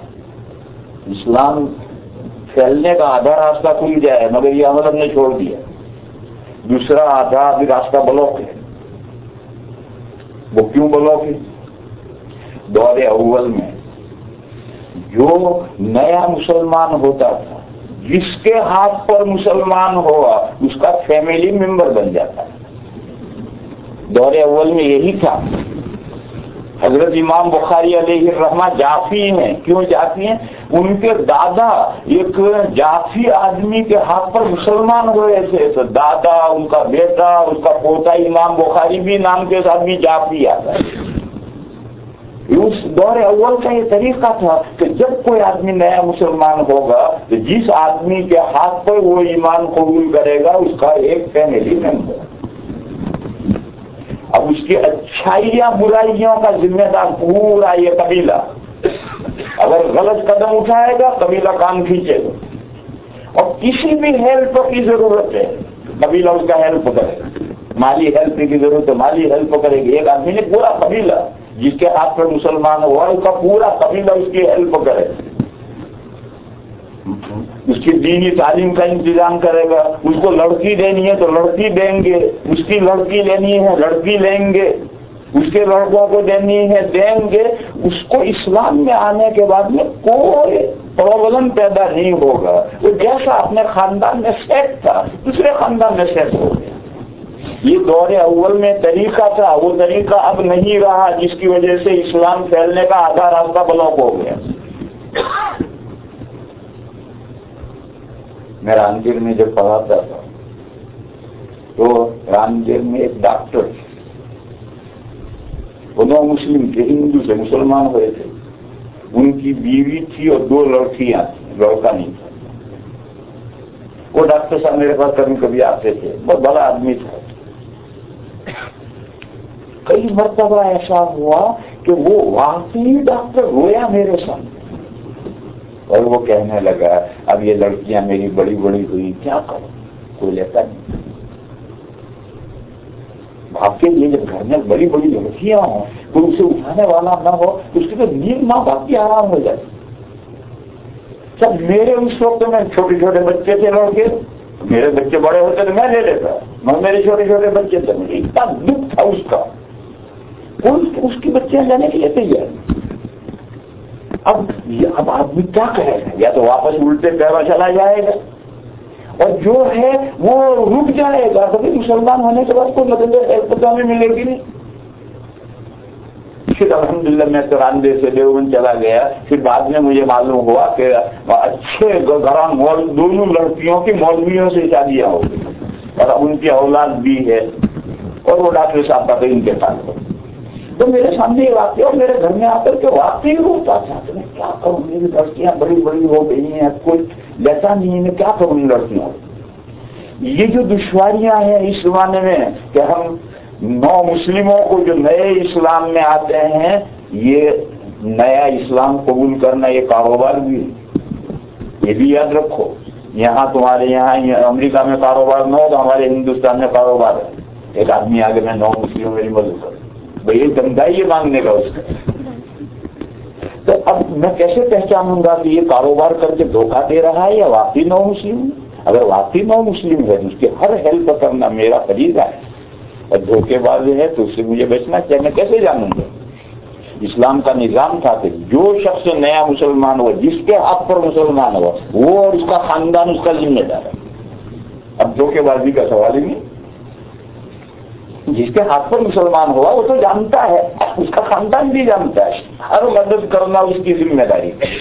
اسلام پھیلنے کا آدھا راستہ کھل جائے، مگر یہ عمل ہم نے چھوڑ دیا. دوسرا آدھا ابھی راستہ بلاک ہے. وہ کیوں بلاک ہے؟ دور اول میں جو نیا مسلمان ہوتا تھا، جس کے ہاتھ پر مسلمان ہوا اس کا فیملی ممبر بن جاتا ہے. دور اول میں یہی تھا. حضرت امام بخاری علیہ الرحمہ جعفی ہیں. کیوں جعفی ہیں؟ ان کے دادا ایک جعفی آدمی کے ہاتھ پر مسلمان ہوئے تھے، تو دادا، ان کا بیٹا، اس کا پوتا امام بخاری بھی نام کے ساتھ بھی جعفی آتا ہے. اس دور اول کا یہ طریقہ تھا کہ جب کوئی آدمی نیا مسلمان ہوگا تو جس آدمی کے ہاتھ پر وہ ایمان قبول کرے گا اس کا ایک فیملی ممبر. اب اس کی اچھائیاں برائیوں کا ذمہ دار پورا یہ قبیلہ. اگر غلط قدم اٹھائے گا قبیلہ کام کھینچے گا، اور کسی بھی ہیلپ کی ضرورت ہے قبیلہ اس کا ہیلپ کرے گا. مالی ہیلپ کی ضرورت ہے مالی ہیلپ کرے گی. ایک آدمی نے پورا قبیلہ جس کے ہاتھ پر مسلمان ہوا اس کا پورا قبیلہ اس کی ہیلپ کرے، اس کی دینی تعلیم کا انتظام کرے گا. اس کو لڑکی دینی ہے تو لڑکی دیں گے، اس کی لڑکی لینی ہے لڑکی لیں گے، اس کے لڑکوں کو دینی ہے دیں گے. اس کو اسلام میں آنے کے بعد میں کوئی پرابلم پیدا نہیں ہوگا. وہ جیسا اپنے خاندان میں سیٹ تھا دوسرے خاندان میں سیٹ ہو گیا. یہ دور اول میں طریقہ تھا، وہ طریقہ اب نہیں رہا، جس کی وجہ سے اسلام پھیلنے کا آدھا راستہ بلاک ہو گیا. میں رامگیر میں جب پڑھاتا تھا تو رامگیر میں ایک ڈاکٹر وہ نو مسلم تھے، ہندو سے مسلمان ہوئے تھے. ان کی بیوی تھی اور 2 لڑکیاں تھیں، لڑکا نہیں تھا. وہ ڈاکٹر صاحب میرے پاس کبھی کبھی آتے تھے، بہت بڑا آدمی تھا. کئی مرتبہ ایسا ہوا کہ وہ واقعی ڈاکٹر رویا میرے سامنے، اور وہ کہنے لگا اب یہ لڑکیاں میری بڑی بڑی ہوئی کیا کروں، کوئی لیتا نہیں. باپ کے لیے جب گھر میں بڑی بڑی لڑکیاں ہوں کوئی اسے اٹھانے والا نہ ہو تو اس کی تو نیند ماں باپ کی آرام ہو جاتی. سب میرے اس وقت میں چھوٹے چھوٹے بچے تھے لوگ کے، میرے بچے بڑے ہوتے تو میں لے لیتا، مگر میرے چھوٹے چھوٹے بچے تھے، مجھے اتنا دکھ تھا اس کا، اس کی بچیاں جانے کے لیے تیار۔ اب آدمی کیا کرے گا، یا تو واپس الٹے پیروں چلا جائے گا، اور جو ہے وہ رک جائے گا، کبھی مسلمان ہونے کے بعد کوئی مطلب ہمیں ملے گی نہیں۔ پھر الحمدللہ میں 93 سے دیوبند چلا گیا، پھر بعد میں مجھے معلوم ہوا کہ اچھے گھران دونوں لڑکیوں کی مولویوں سے شادیاں ہو گئی، اور اب ان کی اولاد بھی ہے، اور وہ ڈاکٹر صاحب کا انتقال ہو۔ تو میرے سامنے یہ واقعہ اور میرے گھر میں آ کر کے واقعی ہوتا تھا کہ میں کیا کروں، میری لڑکیاں بڑی بڑی ہو گئی ہیں، کوئی لیتا نہیں ہے، میں کیا کروں ان لڑکیوں۔ یہ جو دشواریاں ہیں اس زمانے میں کہ ہم نو مسلموں کو جو نئے اسلام میں آتے ہیں، یہ نیا اسلام قبول کرنا یہ کاروبار بھی ہے، یہ بھی یاد رکھو۔ یہاں تمہارے یہاں امریکہ میں کاروبار نہ ہو تو ہمارے ہندوستان میں کاروبار ہے۔ ایک آدمی آگے میں 9 مسلموں میری مدد کروں، بھائی یہ دھندا ہی مانگنے کا اس کا۔ تو اب میں کیسے پہچانوں گا کہ یہ کاروبار کر کے دھوکہ دے رہا ہے یا واقعی 9 مسلم؟ اگر واقعی 9 مسلم ہے اس کی ہر ہیلپ کرنا میرا فریضہ ہے، اور دھوکے باز ہے تو اس سے مجھے بچنا چاہیے۔ میں کیسے جانوں گا؟ اسلام کا نظام تھا کہ جو شخص نیا مسلمان ہوا، جس کے ہاتھ پر مسلمان ہوا، وہ اور اس کا خاندان اس کا ذمہ دار ہے۔ اب دھوکے بازی کا سوال ہی نہیں۔ جس کے ہاتھ پر مسلمان ہوا وہ تو جانتا ہے، اس کا خاندان بھی جانتا ہے، ہر مدد کرنا اس کی ذمہ داری ہے۔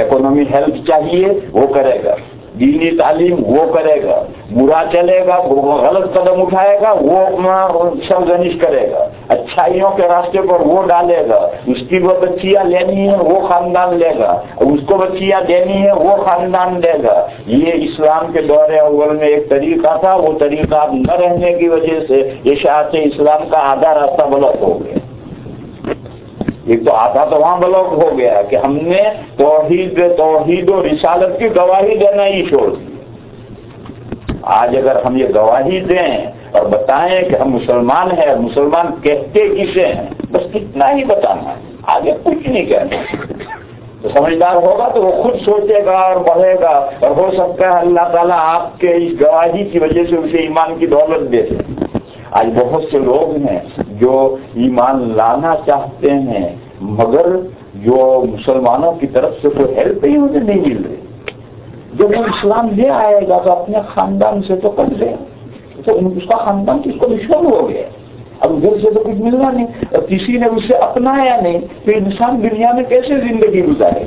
اکانومی ہیلپ چاہیے وہ کرے گا، دینی تعلیم وہ کرے گا، برا چلے گا غلط قدم اٹھائے گا وہ سرزنش کرے گا، اچھائیوں کے راستے پر وہ ڈالے گا، اس کی وہ بچیاں لینی ہے وہ خاندان لے گا، اس کو بچیاں دینی ہے وہ خاندان دے گا۔ یہ اسلام کے دور اول میں ایک طریقہ تھا، وہ طریقہ اب نہ رہنے کی وجہ سے اشاعت اسلام کا آدھا راستہ بلاک ہو گیا۔ ایک تو آدھا تو وہاں بلاک ہو گیا کہ ہم نے توحید و رسالت کی گواہی دینا ہی چھوڑ دی۔ آج اگر ہم یہ گواہی دیں اور بتائیں کہ ہم مسلمان ہیں، مسلمان کہتے کسے ہیں، بس اتنا ہی بتانا ہے، آگے کچھ نہیں کہنا۔ تو سمجھدار ہوگا تو وہ خود سوچے گا اور بڑھے گا، اور ہو سکتا ہے اللہ تعالیٰ آپ کے اس گواہی کی وجہ سے اسے ایمان کی دولت دے دے۔ آج بہت سے لوگ ہیں جو ایمان لانا چاہتے ہیں، مگر جو مسلمانوں کی طرف سے کوئی ہیلپ ہی انہیں نہیں مل رہی۔ جب وہ اسلام لے آئے گا تو اپنے خاندان سے تو کٹ گیا، تو اس کا خاندان اس کو دشمن ہو گیا، اب ادھر سے تو کچھ ملنا نہیں، اور کسی نے اسے اپنایا نہیں، تو انسان دنیا میں کیسے زندگی گزارے؟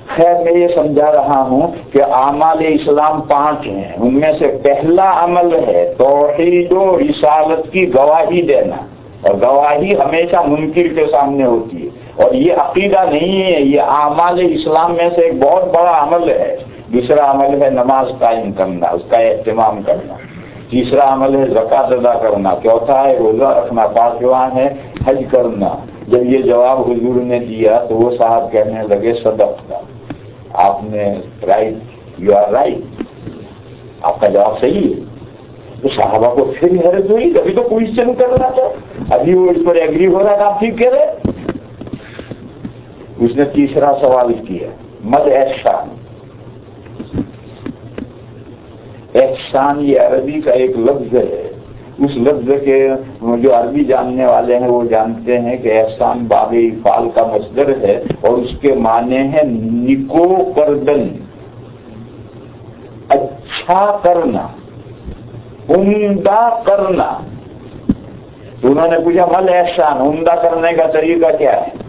خیر میں یہ سمجھا رہا ہوں کہ اعمال اسلام 5 ہیں، ان میں سے پہلا عمل ہے توحید و رسالت کی گواہی دینا، اور گواہی ہمیشہ منکر کے سامنے ہوتی ہے، اور یہ عقیدہ نہیں ہے، یہ اعمال اسلام میں سے ایک بہت بڑا عمل ہے۔ دوسرا عمل ہے نماز قائم کرنا، اس کا اہتمام کرنا۔ تیسرا عمل ہے زکوٰۃ ادا کرنا۔ چوتھا ہے روزہ رکھنا۔ پانچواں ہے حج کرنا۔ جب یہ جواب حضور نے دیا تو وہ صاحب کہنے لگے صدقت، آپ نے رائٹ، یو آر رائٹ، آپ کا جواب صحیح ہے۔ تو صحابہ کو پھر حیرت ہوئی، کبھی تو کوشچن کر رہا تھا، ابھی وہ اس پر ایگری ہو رہا تھا، آپ ٹھیک کہہ رہے۔ اس نے تیسرا سوال کیا، مد احسان۔ احسان یہ عربی کا ایک لفظ ہے، اس لفظ کے جو عربی جاننے والے ہیں وہ جانتے ہیں کہ احسان باب افعال کا مصدر ہے، اور اس کے معنی ہے نکو کردن، اچھا کرنا، عمدہ کرنا۔ تو انہوں نے پوچھا مل احسان، عمدہ کرنے کا طریقہ کیا ہے،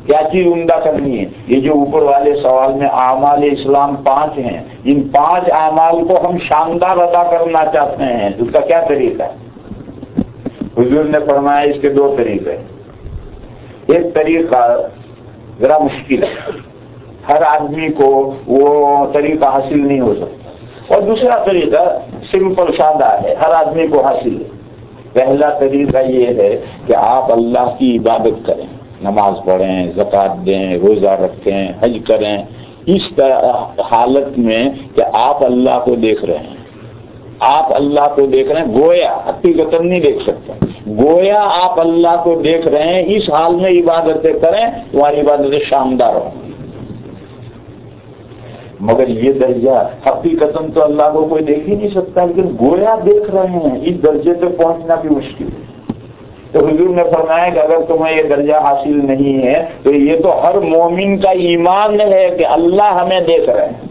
کیا چیز عمدہ کرنی ہے؟ یہ جو اوپر والے سوال میں اعمال اسلام 5 ہیں، ان 5 اعمال کو ہم شاندار ادا کرنا چاہتے ہیں، اس کا کیا طریقہ ہے؟ حضور نے فرمایا اس کے 2 طریقے۔ ایک طریقہ ذرا مشکل ہے، ہر آدمی کو وہ طریقہ حاصل نہیں ہو سکتا، اور دوسرا طریقہ سمپل سادہ ہے، ہر آدمی کو حاصل ہے۔ پہلا طریقہ یہ ہے کہ آپ اللہ کی عبادت کریں، نماز پڑھیں، زکوٰۃ دیں، روزہ رکھیں، حج کریں، اس حالت میں کہ آپ اللہ کو دیکھ رہے ہیں، آپ اللہ کو دیکھ رہے ہیں، گویا حقیقتاً نہیں دیکھ سکتے، گویا آپ اللہ کو دیکھ رہے ہیں، اس حال میں عبادتیں کریں، تمہاری عبادتیں شاندار ہوں گی۔ مگر یہ درجہ حقیقتاً تو اللہ کو کوئی دیکھ ہی نہیں سکتا، لیکن گویا دیکھ رہے ہیں، اس درجے تک پہنچنا بھی مشکل ہے۔ تو حضور نے فرمایا کہ اگر تمہیں یہ درجہ حاصل نہیں ہے تو یہ تو ہر مومن کا ایمان ہے کہ اللہ ہمیں دیکھ رہے ہیں۔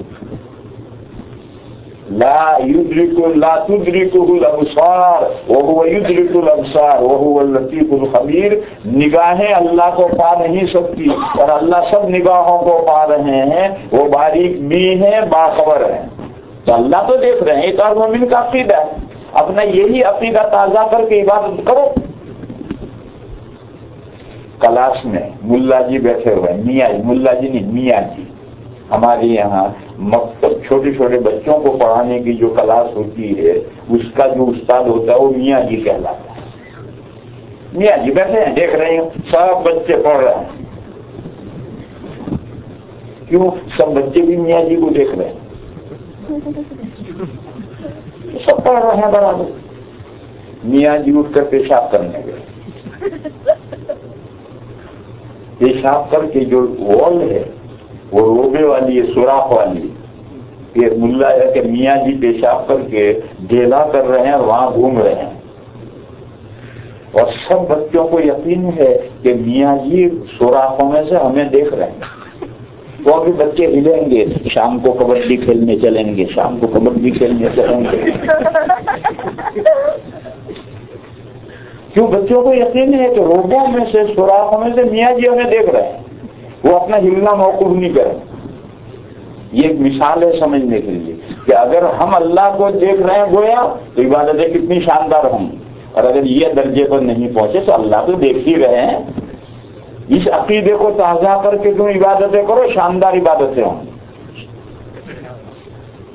لا تدرکہ الابصار وہو یدرک الابصار وہو اللطیف الخبیر، نگاہیں اللہ کو پا نہیں سکتی اور اللہ سب نگاہوں کو پا رہے ہیں، وہ باریک بھی ہیں، باخبر ہیں۔ تو اللہ تو دیکھ رہے ہیں، ایک اور مومن کا عقیدہ ہے۔ اپنا یہی عقیدہ تازہ کر کے عبادت کرو۔ کلاس میں ملا جی بیٹھے ہوئے ہیں، میاں جی، ملا جی نہیں میاں جی، ہمارے یہاں مکتب چھوٹے چھوٹے بچوں کو پڑھانے کی جو کلاس ہوتی ہے اس کا جو استاد ہوتا ہے وہ میاں جی کہلاتا ہے۔ میاں جی بیٹھے ہیں، دیکھ رہے ہیں سب بچے پڑھ رہے ہیں۔ کیوں؟ سب بچے بھی میاں جی کو دیکھ رہے ہیں، سب پڑھ رہے ہیں برابر۔ میاں جی اٹھ کر پیشاب کرنے گئے، پیشاب کر کے جو وال ہے وہ روبے والی ہے، سوراخ والی، کہ ملا ہے کہ میاں جی پیشاب کر کے ڈھیلا کر رہے ہیں، وہاں گھوم رہے ہیں، اور سب بچوں کو یقین ہے کہ میاں جی سوراخوں میں سے ہمیں دیکھ رہے ہیں۔ تو ابھی بچے ہلیں گے، شام کو کبڈی کھیلنے چلیں گے، شام کو کبڈی کھیلنے چلیں گے۔ کیوں؟ بچوں کو یقین ہے کہ روبوں میں سے، سوراخوں میں سے میاں جی ہمیں دیکھ رہے ہیں، وہ اپنا ہلنا موقوف نہیں کریں۔ یہ ایک مثال ہے سمجھنے کے لیے کہ اگر ہم اللہ کو دیکھ رہے ہیں گویا تو عبادتیں کتنی شاندار ہوں گی، اور اگر یہ درجے پر نہیں پہنچے تو اللہ تو دیکھ ہی رہے ہیں۔ اس عقیدے کو تازہ کر کے تم عبادتیں کرو، شاندار عبادتیں ہوں۔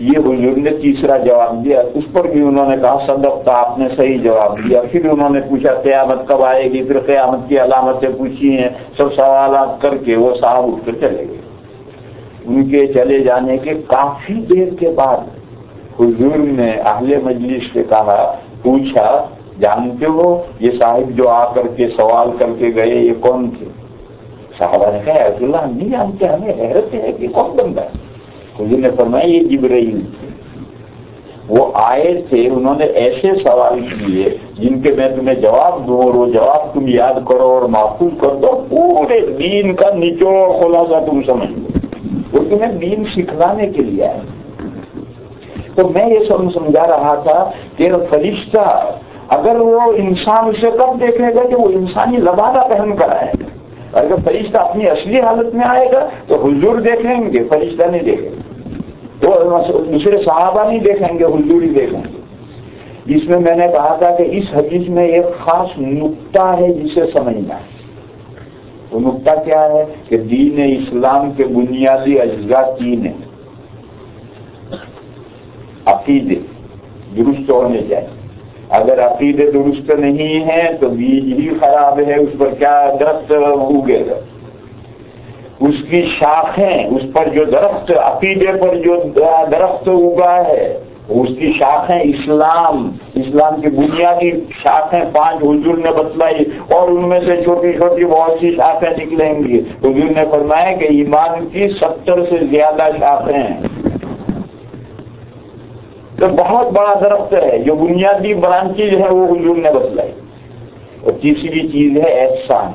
یہ حضور نے تیسرا جواب دیا، اس پر بھی انہوں نے کہا صدقت، آپ نے صحیح جواب دیا۔ پھر انہوں نے پوچھا قیامت کب آئے گی، پھر قیامت کی علامتیں پوچھی ہیں، سب سوالات کر کے وہ صاحب اٹھ کر چلے گئے۔ ان کے چلے جانے کے کافی دیر کے بعد حضور نے اہل مجلس سے کہا، پوچھا جانتے ہو یہ صاحب جو آ کر کے سوال کر کے گئے یہ کون تھے؟ صحابہ نے کہا رسول اللہ نہیں جانتے، ہمیں حیرت ہے کہ کون بندہ ہے۔ حضور نے فرمایا یہ جبرائیل تھے، وہ آئے تھے، انہوں نے ایسے سوال کیے جن کے میں تمہیں جواب دوں اور وہ جواب تم یاد کرو اور محفوظ کر دو، پورے دین کا نچوڑ خلاصہ تم سمجھ لو۔ وہ تمہیں دین سکھلانے کے لیے آئے۔ تو میں یہ سمجھا رہا تھا کہ فرشتہ اگر وہ انسان اسے کب دیکھے گا کہ وہ انسانی لبادہ پہن کر آئے گا، اگر فرشتہ اپنی اصلی حالت میں آئے گا تو حضور دیکھیں گے، فرشتہ نہیں دیکھے گا، تو دوسرے صحابہ نہیں دیکھیں گے، حضور ہی دیکھیں گے۔ اس میں میں نے کہا تھا کہ اس حدیث میں ایک خاص نقطہ ہے جسے سمجھنا ہے۔ وہ نقطہ کیا ہے کہ دین اسلام کے بنیادی اجزاء تین ہیں۔ عقیدے درست ہونے چاہیے، اگر عقیدے درست نہیں ہیں تو بیج ہی خراب ہے، اس پر کیا درخت اگے گا؟ اس کی شاخیں، اس پر جو درخت، عقیدے پر جو درخت اگا ہے اس کی شاخیں اسلام کی بنیادی شاخیں 5 حضور نے بتلائی، اور ان میں سے چھوٹی چھوٹی بہت سی شاخیں نکلیں گی۔ حضور نے فرمایا کہ ایمان کی 70 سے زیادہ شاخیں ہیں، تو بہت بڑا درخت ہے۔ جو بنیادی برانچیز ہے وہ حضور نے بتلائی۔ اور تیسری چیز ہے احسان،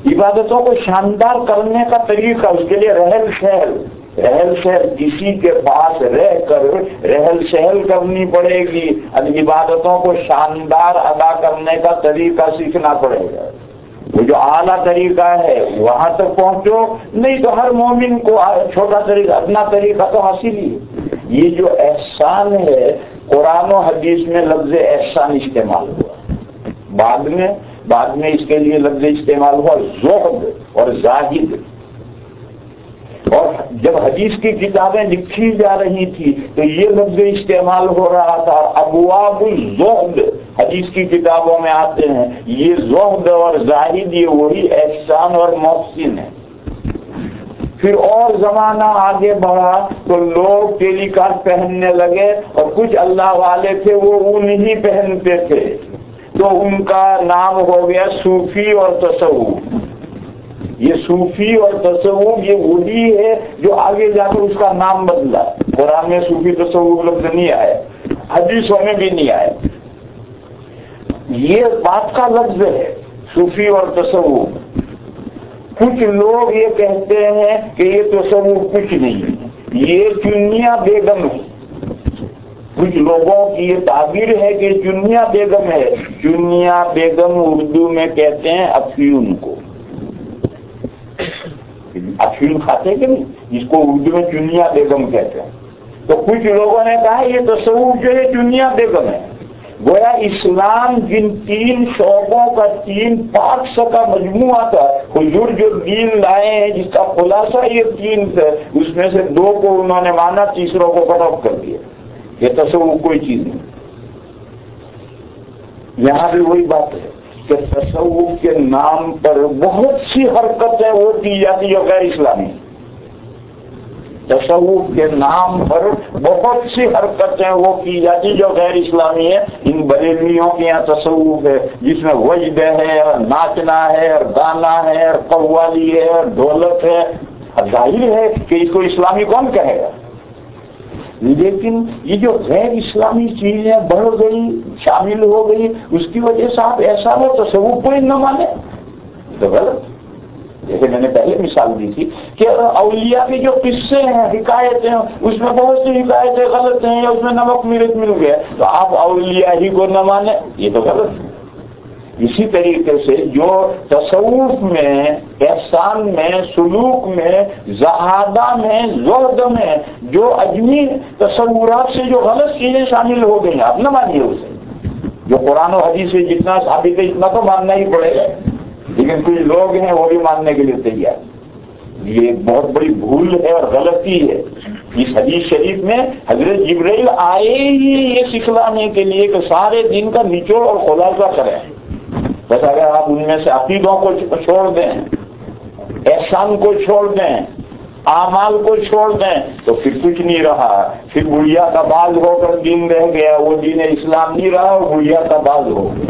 عبادتوں کو شاندار کرنے کا طریقہ، اس کے لیے رہل سہل کسی کے پاس رہ کر رہل سہل کرنی پڑے گی، عبادتوں کو شاندار ادا کرنے کا طریقہ سیکھنا پڑے گا۔ وہ جو اعلیٰ طریقہ ہے وہاں تک پہنچو، نہیں تو ہر مومن کو چھوٹا طریقہ، اپنا طریقہ تو حاصل ہی۔ یہ جو احسان ہے، قرآن و حدیث میں لفظ احسان استعمال ہوا، بعد میں اس کے لیے لفظ استعمال ہوا زہد اور زاہد۔ اور جب حدیث کی کتابیں لکھی جا رہی تھی تو یہ لفظ استعمال ہو رہا تھا، ابواب الزہد حدیث کی کتابوں میں آتے ہیں۔ یہ زہد اور زاہد یہ وہی احسان اور محسن ہے۔ پھر اور زمانہ آگے بڑھا تو لوگ ٹیلی کارڈ پہننے لگے، اور کچھ اللہ والے تھے وہ اون ہی پہنتے تھے، تو ان کا نام ہو گیا صوفی اور تصوف۔ یہ صوفی اور تصوف یہ وہی ہے جو آگے جا کر اس کا نام بدلا. قرآن میں صوفی تصوف لفظ نہیں آیا، حدیثوں میں بھی نہیں آیا. یہ بات کا لفظ ہے صوفی اور تصوف. کچھ لوگ یہ کہتے ہیں کہ یہ تصوف کچھ نہیں ہے، یہ چنیا بیگم ہے. کچھ لوگوں کی یہ تعبیر ہے کہ چنیا بیگم ہے. چنیا بیگم اردو میں کہتے ہیں افیون کو. افیون کھاتے کہ نہیں، جس کو اردو میں چنیا بیگم کہتے ہیں. تو کچھ لوگوں نے کہا یہ تصوف جو ہے چنیا بیگم ہے. گویا اسلام جن 3 شعبوں کا 3 پارٹس کا مجموعہ تھا، حضور جو دین لائے ہیں جس کا خلاصہ یہ 3 تھے، اس میں سے 2 کو انہوں نے مانا، تیسروں کو کٹ آف کر دیا. یہ تصوف کوئی چیز نہیں. یہاں بھی وہی بات ہے کہ تصوف کے نام پر بہت سی حرکتیں وہ کی جاتی جو غیر اسلامی. تصوف کے نام پر بہت سی حرکتیں وہ کی جاتی جو غیر اسلامی ہے. ان بریلویوں کے یہاں تصوف ہے جس میں وجد ہے اور ناچنا ہے اور گانا ہے اور قوالی ہے اور ڈھولک ہے. ظاہر ہے کہ اس کو اسلامی کون کہے گا. لیکن یہ جو غیر اسلامی چیزیں بڑھ گئی، شامل ہو گئی، اس کی وجہ سے آپ ایسا ہو تصوف کو ہی نہ مانے تو غلط. جیسے میں نے پہلے مثال دی تھی کہ اولیاء کے جو قصے ہیں، حکایتیں، اس میں بہت سی حکایتیں غلط ہیں یا اس میں نمک مرچ مل گیا تو آپ اولیاء ہی کو نہ مانیں، یہ تو غلط ہے. اسی طریقے سے جو تصوف میں، احسان میں، سلوک میں، زہادہ میں، زہد میں جو عجمی تصورات سے جو غلط چیزیں شامل ہو گئی ہیں آپ نہ مانیے اسے. جو قرآن و حدیث سے جتنا ثابت ہے اتنا تو ماننا ہی پڑے گا. لیکن کچھ لوگ ہیں وہ بھی ماننے کے لیے تیار. یہ ایک بہت بڑی بھول ہے اور غلطی ہے. اس حدیث شریف میں حضرت جبرائیل آئے ہی یہ سکھلانے کے لیے کہ سارے دین کا نچوڑ اور خلاصہ کریں. بس اگر آپ ان میں سے عقیدوں کو چھوڑ دیں، احسان کو چھوڑ دیں، اعمال کو چھوڑ دیں تو پھر کچھ نہیں رہا. پھر بڑھیا کا باز ہو کر دین رہ گیا، وہ دین اسلام نہیں رہا، وہ بڑھیا کا باز ہو گیا.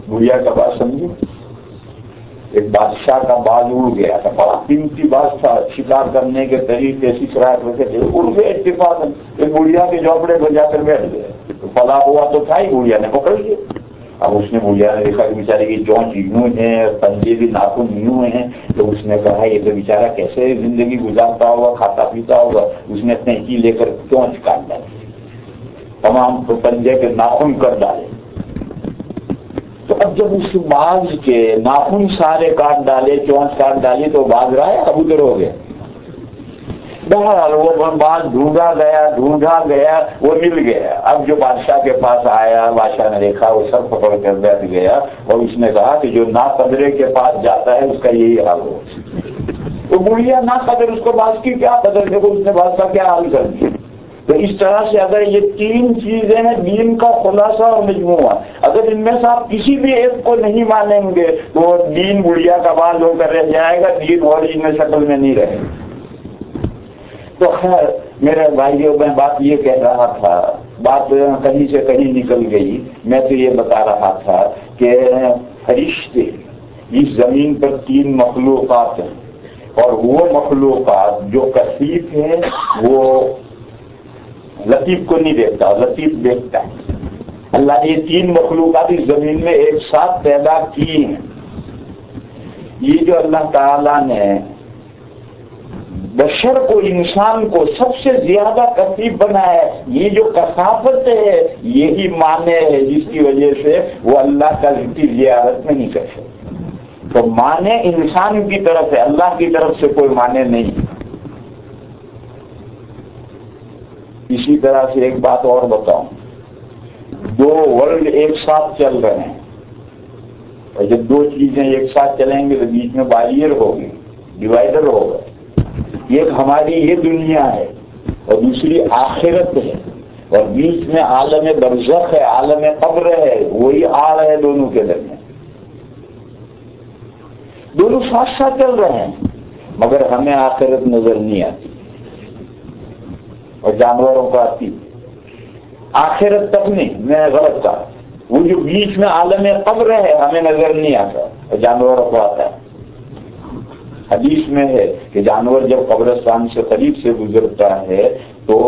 بڑھیا کا باز سمجھے، ایک بادشاہ کا باز اڑ گیا تھا، بڑا قیمتی باز تھا، شکار کرنے کے طریقے شکایت رکھے تھے، اڑ گئے اتفاق. ایک بڑھیا کے جھوپڑے کو جا کر بیٹھ گئے تو فلاح ہوا تو تھا ہی، بڑھیا نے پکڑ لیا. اب اس نے بڑھیا نے دیکھا کہ بیچارے کی چونچ یوں ہے، پنجے بھی ناخن یوں ہیں، تو اس نے کہا یہ تو بیچارہ کیسے زندگی گزارتا ہوگا، کھاتا پیتا ہوگا. اس نے تینچی لے کر چونچ کاٹ ڈالی، تمام پنجے کے ناخن کر ڈالے. تو اب جب اس باز کے ناخن سارے کاٹ ڈالے، چونچ کاٹ ڈالی تو باز رہا ہے کبوتر ہو گیا. بہرحال وہ باز ڈھونڈا گیا وہ مل گیا. اب جو بادشاہ کے پاس آیا، بادشاہ نے دیکھا وہ سب پکڑ کر بیٹھ گیا اور اس نے کہا کہ جو ناقدرے کے پاس جاتا ہے اس کا یہی حال ہو. تو بڑھیا ناقدر، اس کو باز کی کیا قدر، دیکھو اس نے باز کا کیا حال کر دیا. تو اس طرح سے اگر یہ 3 چیزیں ہیں دین کا خلاصہ اور مجموعہ، اگر ان میں سے آپ کسی بھی ایک کو نہیں مانیں گے تو دین بڑھیا کا باز ہو کر رہ جائے گا، دین اوریجنل شکل میں نہیں رہے گا. تو خیر میرے بھائیوں میں بات یہ کہہ رہا تھا، بات کہیں سے کہیں نکل گئی. میں تو یہ بتا رہا تھا کہ فرشتے اس زمین پر 3 مخلوقات ہیں اور وہ مخلوقات جو کثیف ہیں وہ لطیف کو نہیں دیکھتا، لطیف دیکھتا ہے. اللہ نے یہ 3 مخلوقات اس زمین میں ایک ساتھ پیدا کی ہیں. یہ جو اللہ تعالیٰ نے بشر کو، انسان کو سب سے زیادہ کثیف بنایا ہے، یہ جو کثافت ہے یہی معنی ہے جس کی وجہ سے وہ اللہ کا کی زیارت میں نہیں کر سکتے. تو معنی انسان کی طرف ہے، اللہ کی طرف سے کوئی معنی نہیں. اسی طرح سے ایک بات اور بتاؤں، 2 ورلڈ ایک ساتھ چل رہے ہیں اور جب 2 چیزیں ایک ساتھ چلیں گے تو بیچ میں بیریئر ہوگی، ڈیوائڈر ہوگا. ایک ہماری یہ دنیا ہے اور دوسری آخرت ہے، اور بیچ میں عالم برزخ ہے، عالم قبر ہے، وہی آڑ ہے دونوں کے درمیان. دونوں ساتھ ساتھ چل رہے ہیں مگر ہمیں آخرت نظر نہیں آتی اور جانوروں کو آتی. آخرت تک نہیں، میں غلط کہا، وہ جو بیچ میں عالم قبر ہے ہمیں نظر نہیں آتا اور جانوروں کو آتا ہے. حدیث میں ہے کہ جانور جب قبرستان سے قریب سے گزرتا ہے تو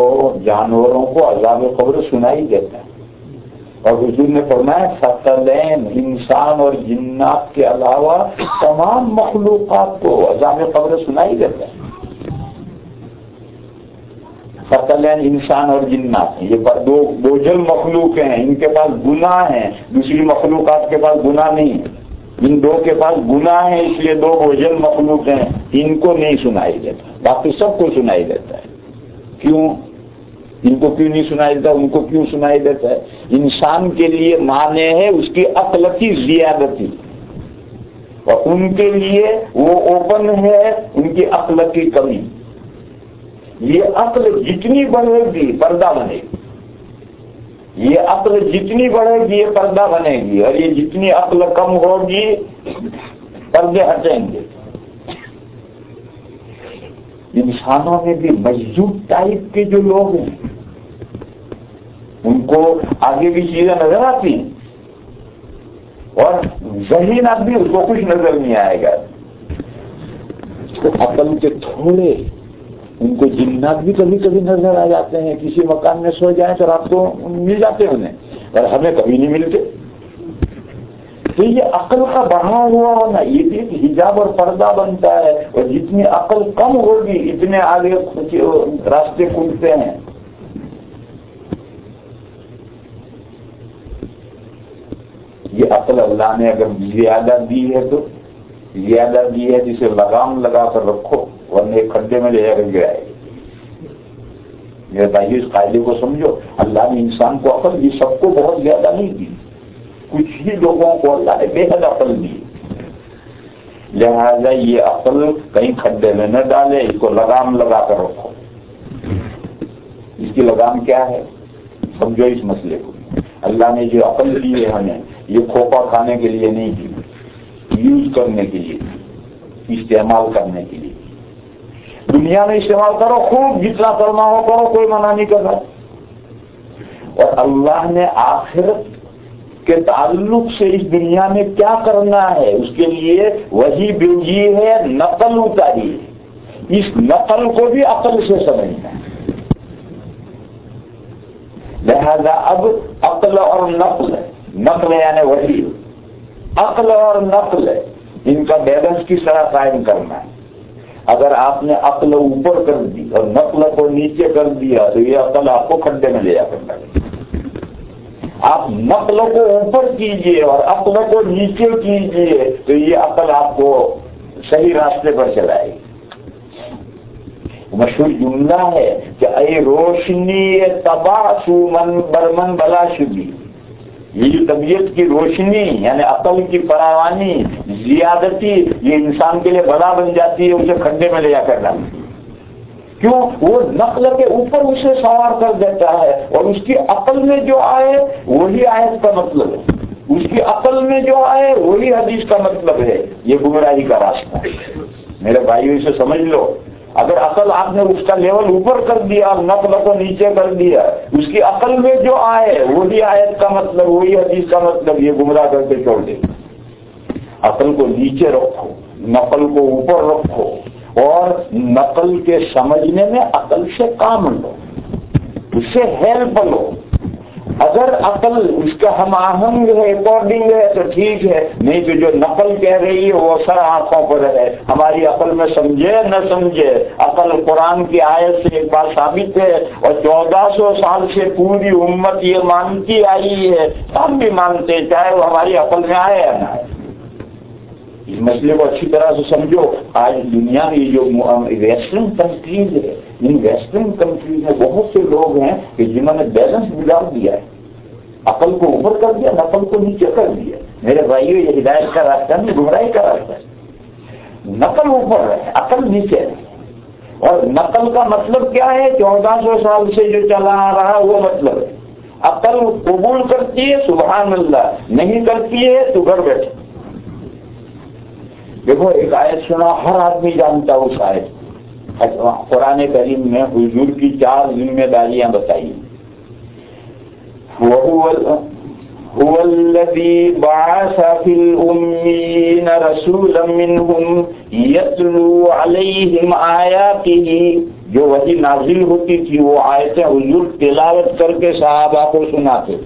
جانوروں کو عذاب قبر سنائی دیتا ہے، اور حضور نے فرمایا ثقلین انسان اور جنات کے علاوہ تمام مخلوقات کو عذاب قبر سنائی دیتا ہے۔ ثقلین انسان اور جنات، یہ دو بوجھل مخلوق ہیں، ان کے پاس گناہ ہیں، دوسری مخلوقات کے پاس گناہ نہیں ہے، ان دو کے پاس گناہ ہیں، اس لیے دو بوجھل مخلوق ہیں، ان کو نہیں سنائی دیتا، باقی سب کو سنائی دیتا ہے۔ کیوں؟ ان کو کیوں نہیں سنائی دیتا، ان کو کیوں سنائی دیتا ہے؟ انسان کے لیے معنی ہے اس کی عقل کی زیادتی، اور ان کے لیے وہ اوپن ہے ان کی عقل کی کمی۔ یہ عقل جتنی بڑھے گی پردہ بنے گی، یہ عقل جتنی بڑھے گی یہ پردہ بنے گی، اور یہ جتنی عقل کم ہوگی پردے ہٹیں گے۔ انسانوں میں بھی مجذوب ٹائپ کے جو لوگ ہیں ان کو آگے بھی چیزیں نظر آتی ہیں، اور ذہین آدمی اس کو کچھ نظر نہیں آئے گا، اس کو عقل کے تھوڑے، ان کو جنات بھی کبھی کبھی نظر آ جاتے ہیں، کسی مکان میں سو جائیں تو رات کو مل جاتے ہیں انہیں، اور ہمیں کبھی نہیں ملتے۔ تو یہ عقل کا بڑھا ہوا ہونا یہ بھی ایک حجاب اور پردہ بنتا ہے، اور جتنی عقل کم ہوگی اتنے آگے راستے کھلتے ہیں۔ یہ عقل اللہ نے اگر زیادہ دی ہے تو زیادہ دی ہے، جسے لگام لگا کر رکھو ورنہ ایک کھڈے میں لے جا کر گرائے گی۔ میرے بھائی اس قاعدے کو سمجھو، اللہ نے انسان کو عقل دی، سب کو بہت زیادہ نہیں دی، کچھ ہی لوگوں کو اللہ نے بے حد عقل دی، لہذا یہ عقل کہیں کھڈے میں نہ ڈالے، اس کو لگام لگا کر رکھو۔ اس کی لگام کیا ہے؟ سمجھو اس مسئلے کو، اللہ نے جو عقل دی ہے ہمیں، یہ کھوپا کھانے کے لیے نہیں دی، یوز کرنے کے لیے، استعمال کرنے کے لیے۔ دنیا میں استعمال کرو، خوب جتنا کرنا ہو کرو، کوئی منع نہیں کر رہا، اور اللہ نے آخرت کے تعلق سے اس دنیا میں کیا کرنا ہے اس کے لیے وہی بھیجی ہے، نقل اتاری ہے، اس نقل کو بھی عقل سے سمجھنا ہے۔ لہذا اب عقل اور نقل، نقل یعنی وحی، عقل اور نقل ان کا بیلنس کس طرح قائم کرنا ہے۔ اگر آپ نے عقل اوپر کر دی اور نقل کو نیچے کر دیا تو یہ عقل آپ کو کھڈے میں لے جا کر لگے۔ آپ نقل کو اوپر کیجئے اور عقل کو نیچے کیجئے تو یہ عقل آپ کو صحیح راستے پر چلائے گی۔ مشہور جملہ ہے کہ اے روشنی تباسو من برمن بلا شبی، یہ جو طبیعت کی روشنی یعنی عقل کی فراوانی زیادتی یہ انسان کے لیے بلا بن جاتی ہے، اسے کھڈے میں لے جا کر ڈالتی ہے۔ کیوں؟ وہ نقل کے اوپر اسے سوار کر دیتا ہے، اور اس کی عقل میں جو آئے وہی آیت کا مطلب ہے، اس کی عقل میں جو آئے وہی حدیث کا مطلب ہے۔ یہ گمراہی کا راستہ ہے میرے بھائیو، اسے سمجھ لو۔ اگر عقل آپ نے اس کا لیول اوپر کر دیا اور نقل کو نیچے کر دیا، اس کی عقل میں جو آئے وہی آیت کا مطلب، وہی حدیث کا مطلب، یہ گمراہ کر کے چھوڑ دے۔ عقل کو نیچے رکھو، نقل کو اوپر رکھو، اور نقل کے سمجھنے میں عقل سے کام لو، اس سے ہیلپ لو۔ اگر عقل اس کا ہم آہنگ ہے، اکارڈنگ ہے تو ٹھیک ہے، نہیں تو جو نقل کہہ رہی ہے وہ سر آنکھوں پر ہے، ہماری عقل میں سمجھے نہ سمجھے۔ عقل قرآن کی آیت سے ایک بات ثابت ہے، اور 1400 سال سے پوری امت یہ مانتی آئی ہے، ہم بھی مانتے ہیں، چاہے وہ ہماری عقل میں آئے یا نہ آئے۔ اس مسئلے کو اچھی طرح سے سمجھو۔ آج دنیا میں جو ویسٹرن کنٹریز ہے، ان ویسٹرن کنٹریز میں بہت سے لوگ ہیں کہ جنہوں نے بیلنس بگاڑ دیا ہے، عقل کو اوپر کر دیا، نقل کو نیچے کر دیا۔ میرے بھائیو، یہ ہدایت کا راستہ نہیں، گمراہی کا راستہ ہے۔ نقل اوپر ہے، عقل نیچے ہے، اور نقل کا مطلب کیا ہے؟ 1400 سال سے جو چلا آ رہا وہ مطلب ہے۔ عقل قبول کرتی ہے سبحان اللہ، نہیں کرتی ہے تو گھر بیٹھے۔ دیکھو ایک آیت سنا، ہر آدمی جانتا اس آیت، قرآن کریم میں حضور کی 4 ذمہ داریاں بتائی۔ هو الذي بعث في الأميين رسولا منهم يتلو عليهم آياته، جو وحی نازل ہوتی تھی وہ آیتیں حضور تلاوت کر کے صحابہ کو سناتے،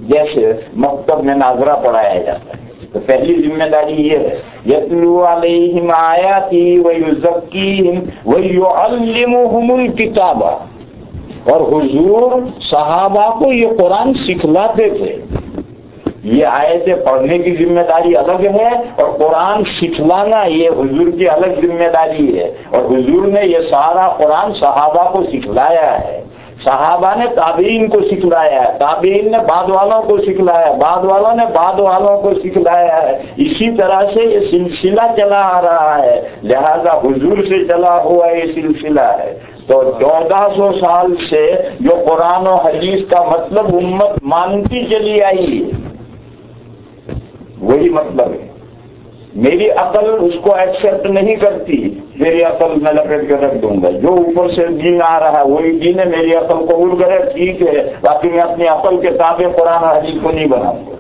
جیسے مکتب میں ناظرہ پڑھایا جاتا ہے۔ تو پہلی ذمہ داری یہ ہے، یتلو علیہم آیاتی ویزکیہم ویعلمہم الکتاب، اور حضور صحابہ کو یہ قرآن سکھلاتے تھے۔ یہ آیتیں پڑھنے کی ذمہ داری الگ ہے اور قرآن سکھلانا یہ حضور کی الگ ذمہ داری ہے، اور حضور نے یہ سارا قرآن صحابہ کو سکھلایا ہے۔ صحابہ نے تابعین کو سکھلایا ہے، تابعین نے بعد والوں کو سکھلایا ہے، بعد والوں نے بعد والوں کو سکھلایا ہے، اسی طرح سے یہ سلسلہ چلا آ رہا ہے، لہذا حضور سے چلا ہوا یہ سلسلہ ہے۔ تو 1400 سال سے جو قرآن و حدیث کا مطلب امت مانتی چلی آئی ہے وہی مطلب ہے۔ میری عقل اس کو ایکسپٹ نہیں کرتی، میری عقل میں لپیٹ کے رکھ دوں گا، جو اوپر سے دین آ رہا ہے وہی دین ہے، میری عقل قبول کرے ٹھیک ہے، باقی میں اپنی عقل کے تابع قرآن و حدیث کو نہیں بناؤں گا۔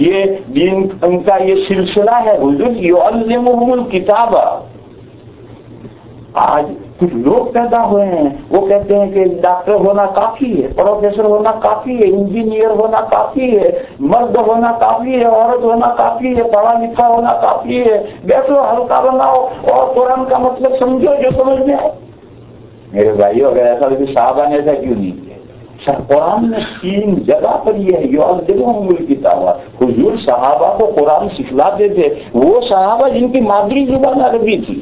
یہ دین ان کا یہ سلسلہ ہے۔ حضور یعلمہم الکتاب۔ آج کچھ لوگ پیدا ہوئے ہیں وہ کہتے ہیں کہ ڈاکٹر ہونا کافی ہے، پروفیسر ہونا کافی ہے، انجینئر ہونا کافی ہے، مرد ہونا کافی ہے، عورت ہونا کافی ہے، پڑھا لکھا ہونا کافی ہے، بیٹھو ہلکا بناؤ اور قرآن کا مطلب سمجھو جو سمجھ میں آئے۔ میرے بھائیو، اگر ایسا تو صحابہ نے ایسا کیوں نہیں کیا؟ قرآن میں 3 جگہ پر یہ ہے یعلمہم الکتاب۔ حضور صحابہ کو قرآن سکھلاتے تھے، وہ صحابہ جن کی مادری زبان عربی تھی،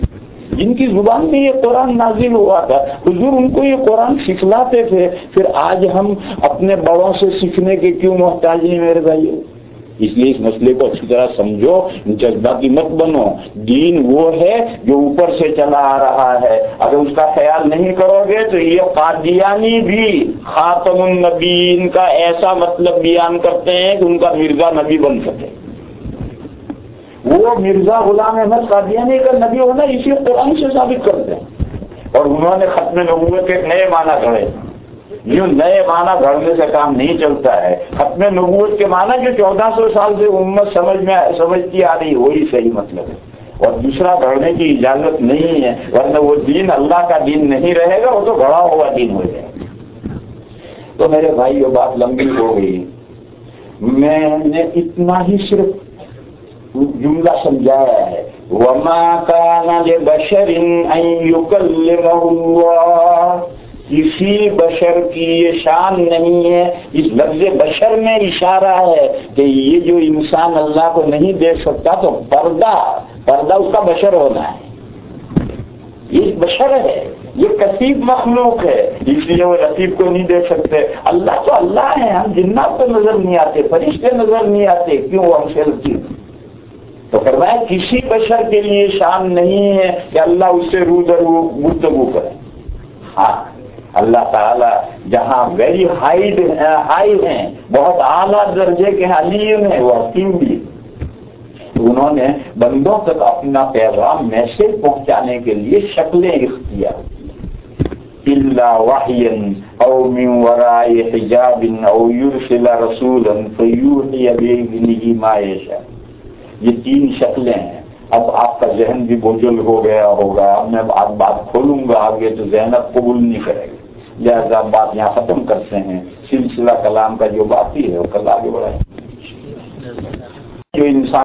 جن کی زبان میں یہ قرآن نازل ہوا تھا، حضور ان کو یہ قرآن سکھلاتے تھے۔ پھر آج ہم اپنے بڑوں سے سیکھنے کے کیوں محتاج ہیں میرے بھائیو؟ اس لیے اس مسئلے کو اچھی طرح سمجھو، جذباتی مت بنو۔ دین وہ ہے جو اوپر سے چلا آ رہا ہے، اگر اس کا خیال نہیں کرو گے تو یہ قادیانی بھی خاتم النبیین کا ایسا مطلب بیان کرتے ہیں کہ ان کا مرزا نبی بن سکے۔ وہ مرزا غلام احمد قادیانی کا نبی ہونا اسی قرآن سے ثابت کرتے ہیں، اور انہوں نے ختم نبوت کے نئے معنی گھڑے۔ یوں نئے معنی گھڑنے سے کام نہیں چلتا ہے۔ ختم نبوت کے معنی جو 1400 سال سے امت سمجھتی آ رہی وہی صحیح مطلب ہے، اور دوسرا گھڑنے کی اجازت نہیں ہے، ورنہ وہ دین اللہ کا دین نہیں رہے گا، وہ تو گھڑا ہوا دین ہو جائے گا۔ تو میرے بھائی یہ بات لمبی ہو گئی، میں نے اتنا ہی صرف جملہ سمجھایا ہے۔ وَمَا كَانَ لِبَشَرٍ أَن يُكَلِّمَهُ اللَّهُ، کسی بشر کی یہ شان نہیں ہے۔ اس لفظ بشر میں اشارہ ہے کہ یہ جو انسان اللہ کو نہیں دیکھ سکتا تو پردہ اس کا بشر ہونا ہے، یہ بشر ہے، یہ کثیب مخلوق ہے، اس لیے وہ رقیب کو نہیں دیکھ سکتے۔ اللہ تو اللہ ہے، ہم جنات کو نظر نہیں آتے، فرشتے نظر نہیں آتے، کیوں وہ ہم سے رقیب؟ تو فرمایا کسی بشر کے لیے شان نہیں ہے کہ اللہ اس سے روبرو گفتگو کرے۔ ہاں، اللہ تعالیٰ جہاں ویری ہائی ہیں، بہت اعلیٰ درجے کے علیم ہیں، وہ حکیم بھی، انہوں نے بندوں تک اپنا پیغام میسج پہنچانے کے لیے شکلیں اختیار کی، الا وحیا او من وراء حجاب او یرسل رسولا فیوحی باذنہ ما یشاء۔ یہ 3 شکلیں ہیں۔ اب آپ کا ذہن بھی بوجھل ہو گیا ہوگا، اب میں بات کھولوں گا آگے تو ذہن اب قبول نہیں کرے گا، لہٰذا بات یہاں ختم کرتے ہیں۔ سلسلہ کلام کا جو باقی ہے وہ کل آگے بڑھائیں۔ جو انسان